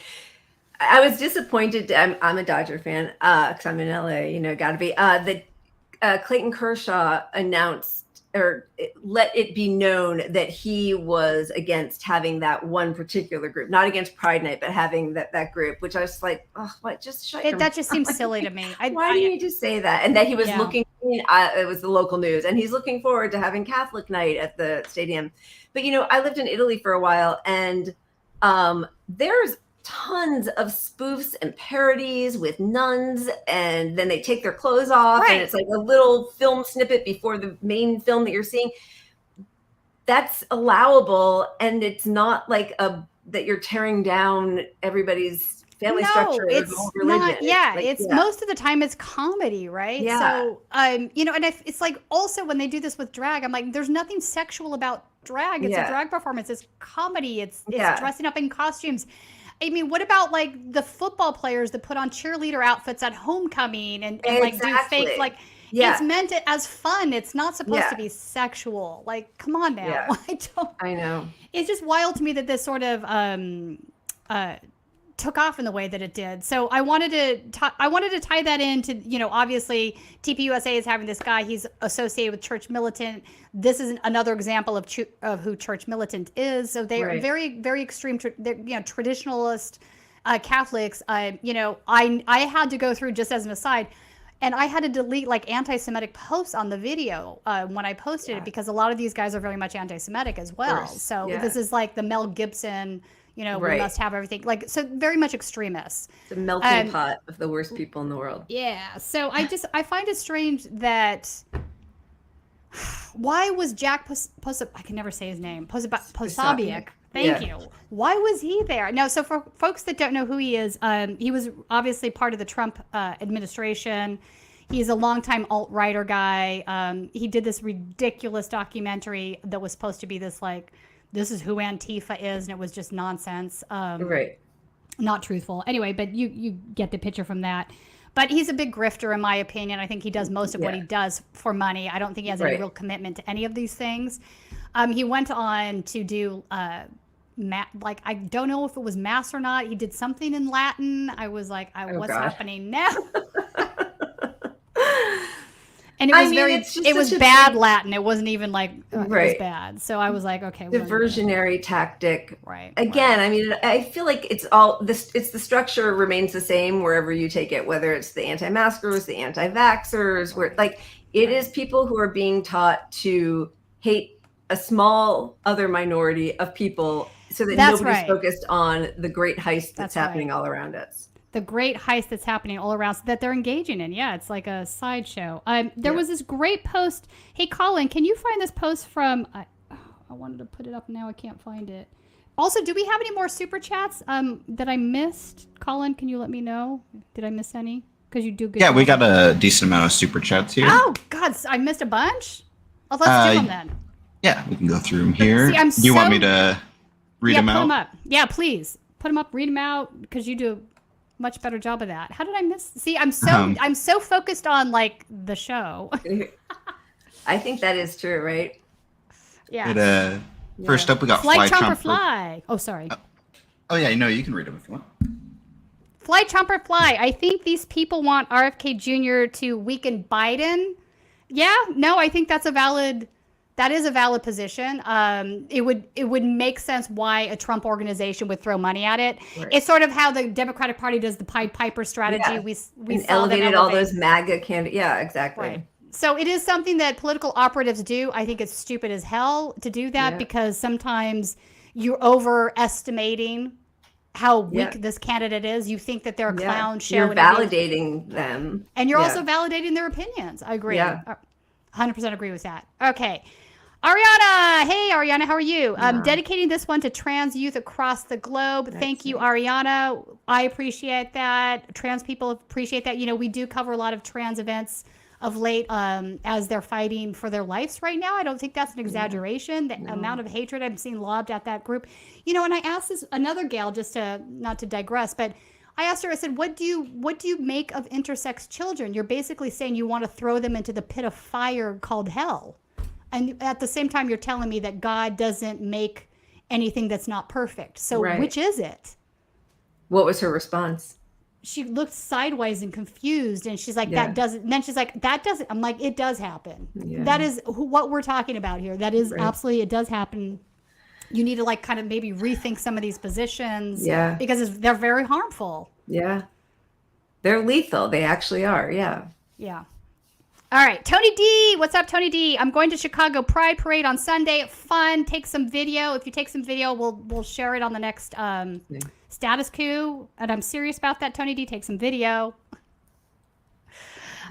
I was disappointed. I'm a Dodger fan because I'm in LA. You know, got to be. That Clayton Kershaw announced or let it be known that he was against having that one particular group, not against Pride Night, but having that group. Which I was like, oh, what? Just shut your that just seems silly to me. Why do you need to say that? And that he was looking. It was the local news, and he's looking forward to having Catholic night at the stadium. But you know, I lived in Italy for a while, and there's tons of spoofs and parodies with nuns, and then they take their clothes off, and it's like a little film snippet before the main film that you're seeing. That's allowable, and it's not like that you're tearing down everybody's family structure. It's religion. not. Yeah, it's most of the time it's comedy, right? Yeah. So, you know, and it's like also when they do this with drag, I'm like, there's nothing sexual about drag. It's a drag performance. It's comedy. It's dressing up in costumes. I mean, what about like the football players that put on cheerleader outfits at homecoming and like do fake like it's meant as fun. It's not supposed to be sexual. Like, come on now. I know. It's just wild to me that this sort of took off in the way that it did. So I wanted to tie that into, you know, obviously TPUSA is having this guy. He's associated with Church Militant. This is another example of who Church Militant is. So they are very, very extreme, traditionalist Catholics. You know, I had to go through, just as an aside, and I had to delete like anti-Semitic posts on the video when I posted it, because a lot of these guys are very much anti-Semitic as well. So this is like the Mel Gibson, you know, we must have everything. Like, so very much extremists. It's a melting pot of the worst people in the world. Yeah. So I find it strange that why was Jack I can never say his name. Posobiec. Thank you. Why was he there? No, so for folks that don't know who he is, he was obviously part of the Trump administration. He's a longtime alt-righter guy. He did this ridiculous documentary that was supposed to be this like, this is who Antifa is, and it was just nonsense. Right. Not truthful. Anyway, but you get the picture from that. But he's a big grifter, in my opinion. I think he does most of what he does for money. I don't think he has any real commitment to any of these things. He went on to do, I don't know if it was mass or not. He did something in Latin. I was like, what's happening now? And it was bad Latin. It wasn't even like it was bad. So I was like, okay. Diversionary tactic. Right. Again, I mean, I feel like it's all this. It's the structure remains the same wherever you take it, whether it's the anti-maskers, the anti-vaxxers, where like it is people who are being taught to hate a small other minority of people so that nobody's focused on the great heist that's happening all around us. The great heist that's happening all around that they're engaging in. Yeah, it's like a sideshow. There was this great post. Hey, Colin, can you find this post from... I wanted to put it up now. I can't find it. Also, do we have any more super chats that I missed? Colin, can you let me know? Did I miss any? Because you do good. Yeah, we got a decent amount of super chats here. Oh, God, I missed a bunch? Oh, let's do them then. Yeah, we can go through them here. Do you want me to read them out? Put them up. Yeah, please. Put them up, read them out, because you do... much better job of that. How did I miss? See, I'm so focused on like the show. I think that is true, right? Yeah. First up, we got Fly Chomper Fly. Oh, sorry. Oh yeah, no, you can read them if you want. Fly Chomper Fly. I think these people want RFK Jr. to weaken Biden. Yeah, no, I think that's a valid position. It would make sense why a Trump organization would throw money at it. Right. It's sort of how the Democratic Party does the Pied Piper strategy. Yeah. We elevated all those MAGA candidates. Yeah, exactly. Right. So it is something that political operatives do. I think it's stupid as hell to do that because sometimes you're overestimating how weak this candidate is. You think that they're a clown show. You're validating them. And you're also validating their opinions. I agree. Yeah. 100% agree with that. Okay. Ariana, hey Ariana, how are you? Dedicating this one to trans youth across the globe. Thank you, Ariana. I appreciate that. Trans people appreciate that. You know, we do cover a lot of trans events of late as they're fighting for their lives right now. I don't think that's an exaggeration. The amount of hatred I'm seeing lobbed at that group. You know, and I asked this another gal, just to not to digress, but I asked her, I said, what do you make of intersex children? You're basically saying you want to throw them into the pit of fire called hell. And at the same time, you're telling me that God doesn't make anything that's not perfect. So which is it? What was her response? She looked sideways and confused. And she's like, that doesn't. And then she's like, that doesn't. I'm like, it does happen. Yeah. That is what we're talking about here. That is absolutely, it does happen. You need to like kind of maybe rethink some of these positions. Yeah. Because they're very harmful. Yeah. They're lethal. They actually are. Yeah. Yeah. All right, Tony D. What's up, Tony D? I'm going to Chicago Pride Parade on Sunday. Fun. Take some video. If you take some video, we'll share it on the next Status Coup. And I'm serious about that, Tony D. Take some video.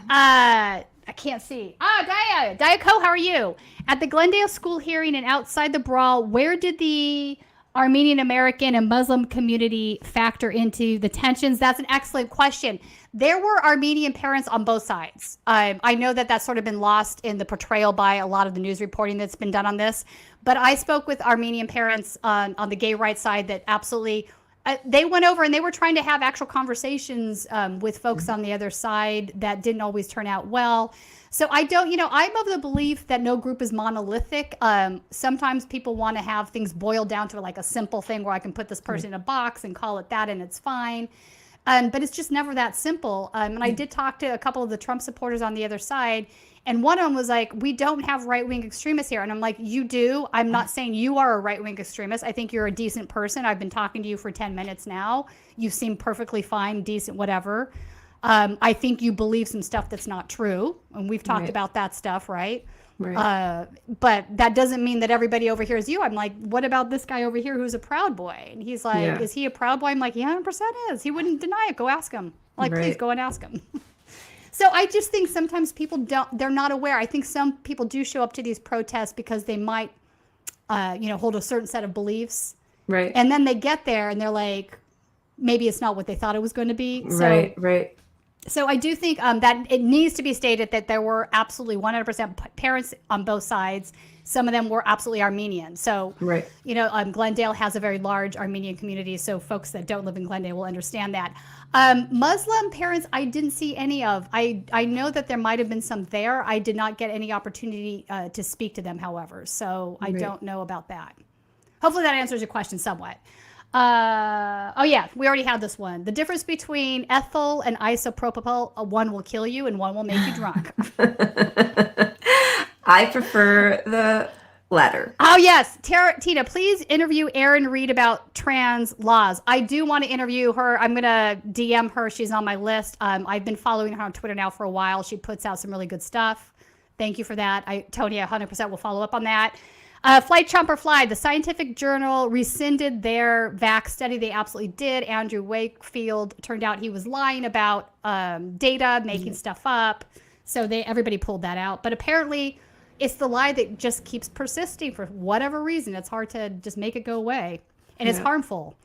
I can't see. Dia Co, how are you? At the Glendale school hearing and outside the brawl, where did the Armenian American and Muslim community factor into the tensions? That's an excellent question. There were Armenian parents on both sides. I know that that's sort of been lost in the portrayal by a lot of the news reporting that's been done on this. But I spoke with Armenian parents on the gay rights side that absolutely, they went over and they were trying to have actual conversations with folks on the other side that didn't always turn out well. So I'm of the belief that no group is monolithic. Sometimes people want to have things boiled down to like a simple thing where I can put this person in a box and call it that and it's fine. But it's just never that simple. And I did talk to a couple of the Trump supporters on the other side. And one of them was like, we don't have right-wing extremists here. And I'm like, you do. I'm not saying you are a right-wing extremist. I think you're a decent person. I've been talking to you for 10 minutes now. You seem perfectly fine, decent, whatever. I think you believe some stuff that's not true. And we've talked about that stuff, right? Right. But that doesn't mean that everybody over here is you. I'm like, what about this guy over here who's a Proud Boy? And he's like, is he a Proud Boy? I'm like, he 100% is. He wouldn't deny it. Go ask him. Like, please go and ask him. So I just think sometimes people they're not aware. I think some people do show up to these protests because they might, hold a certain set of beliefs. Right. And then they get there and they're like, maybe it's not what they thought it was going to be. So, right. So I do think that it needs to be stated that there were absolutely 100% parents on both sides. Some of them were absolutely Armenian. So, right. Glendale has a very large Armenian community. So folks that don't live in Glendale will understand that. Muslim parents, I didn't see any of. I know that there might have been some there. I did not get any opportunity to speak to them, however. So I don't know about that. Hopefully that answers your question somewhat. We already had this one. The difference between ethyl and isopropyl, one will kill you and one will make you drunk. I prefer the latter. Oh, yes. Tina, please interview Erin Reed about trans laws. I do want to interview her. I'm going to DM her. She's on my list. I've been following her on Twitter now for a while. She puts out some really good stuff. Thank you for that. Tony 100% will follow up on that. Flight Chomper Fly, the scientific journal rescinded their vax study. They absolutely did. Andrew Wakefield, turned out he was lying about data, making stuff up. So everybody pulled that out. But apparently it's the lie that just keeps persisting for whatever reason. It's hard to just make it go away. And it's harmful.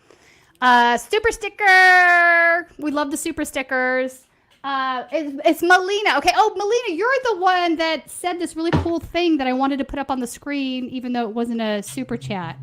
Super sticker. We love the super stickers. It's Melina. Okay. Oh, Melina, you're the one that said this really cool thing that I wanted to put up on the screen, even though it wasn't a super chat.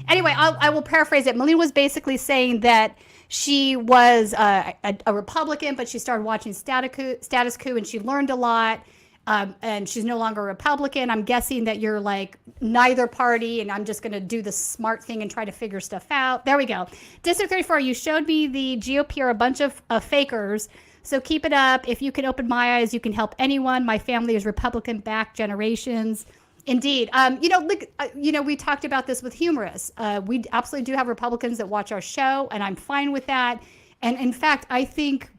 Anyway, I will paraphrase it. Melina was basically saying that she was a Republican, but she started watching Status Coup, and she learned a lot. And she's no longer a Republican. I'm guessing that you're like neither party, and I'm just going to do the smart thing and try to figure stuff out. There we go. District 34, you showed me the GOP are a bunch of fakers. So keep it up. If you can open my eyes, you can help anyone. My family is Republican-backed generations. Indeed. We talked about this with humorists. We absolutely do have Republicans that watch our show, and I'm fine with that. And in fact, I think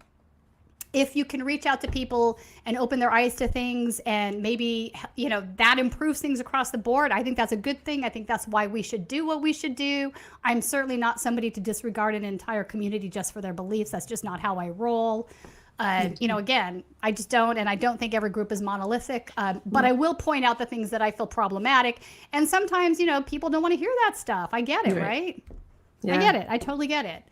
if you can reach out to people and open their eyes to things and maybe, that improves things across the board, I think that's a good thing. I think that's why we should do what we should do. I'm certainly not somebody to disregard an entire community just for their beliefs. That's just not how I roll. Again, I just don't, and I don't think every group is monolithic, but I will point out the things that I feel problematic. And sometimes, people don't want to hear that stuff. I get it, right? Yeah. I get it. I totally get it.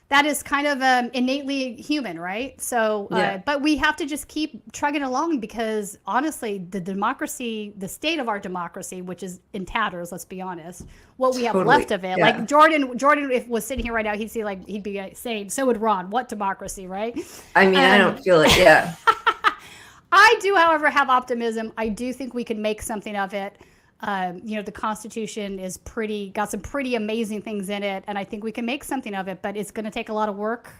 That is kind of innately human, right? So, but we have to just keep trugging along because honestly, the state of our democracy, which is in tatters, let's be honest, what we have left of it. Yeah. Like Jordan, if was sitting here right now, he'd be saying, so would Ron, what democracy, right? I mean, I don't feel it, yeah. I do, however, have optimism. I do think we can make something of it. The Constitution is got some pretty amazing things in it, and I think we can make something of it, but it's going to take a lot of work,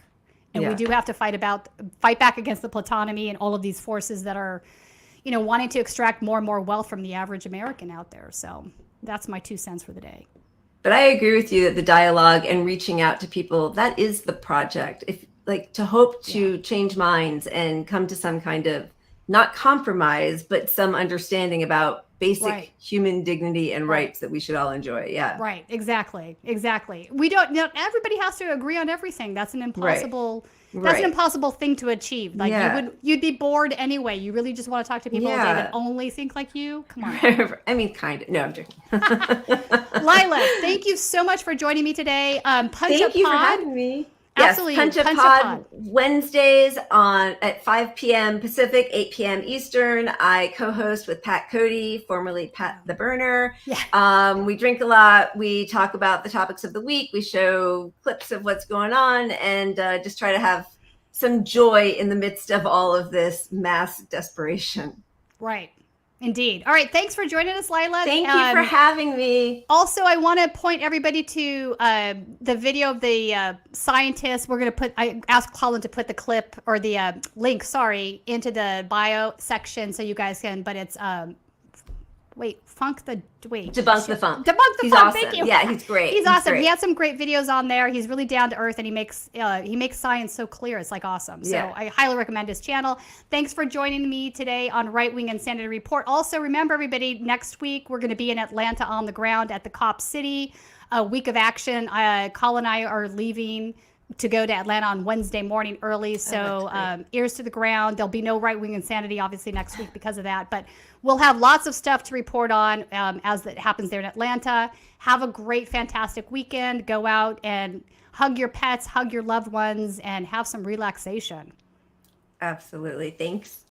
and we do have to fight back against the plutonymy and all of these forces that are, wanting to extract more and more wealth from the average American out there. So that's my 2 cents for the day. But I agree with you that the dialogue and reaching out to people, that is the project. If to hope to change minds and come to some kind of not compromise, but some understanding about basic human dignity and rights that we should all enjoy. Yeah. Right. Exactly. We don't, everybody has to agree on everything. That's an impossible, that's an impossible thing to achieve. You'd be bored anyway. You really just want to talk to people all day that only think like you. Come on. I mean, kind of. No, I'm joking. Leila, thank you so much for joining me today. Thank you for having me. Absolutely. Yes, Punch Pod Wednesdays at 5 p.m. Pacific, 8 p.m. Eastern. I co-host with Pat Cody, formerly Pat the Burner. Yeah. We drink a lot. We talk about the topics of the week. We show clips of what's going on and just try to have some joy in the midst of all of this mass desperation. Right. Indeed. All right. Thanks for joining us, Leila. Thank you for having me. Also, I want to point everybody to the video of the scientists. I asked Colin to put the clip or the link, into the bio section so you guys can, but it's, Debunk the Funk. Debunk the He's Funk. Awesome. Thank you. Yeah, he's great. He's awesome. He had some great videos on there. He's really down to earth, and he makes science so clear. It's awesome. So I highly recommend his channel. Thanks for joining me today on Right Wing Insanity Report. Also, remember everybody, next week we're going to be in Atlanta on the ground at the Cop City, a week of action. Colin and I are leaving to go to Atlanta on Wednesday morning early. So ears to the ground. There'll be no right-wing insanity, obviously, next week because of that. But we'll have lots of stuff to report on as that happens there in Atlanta. Have a great, fantastic weekend. Go out and hug your pets, hug your loved ones, and have some relaxation. Absolutely. Thanks.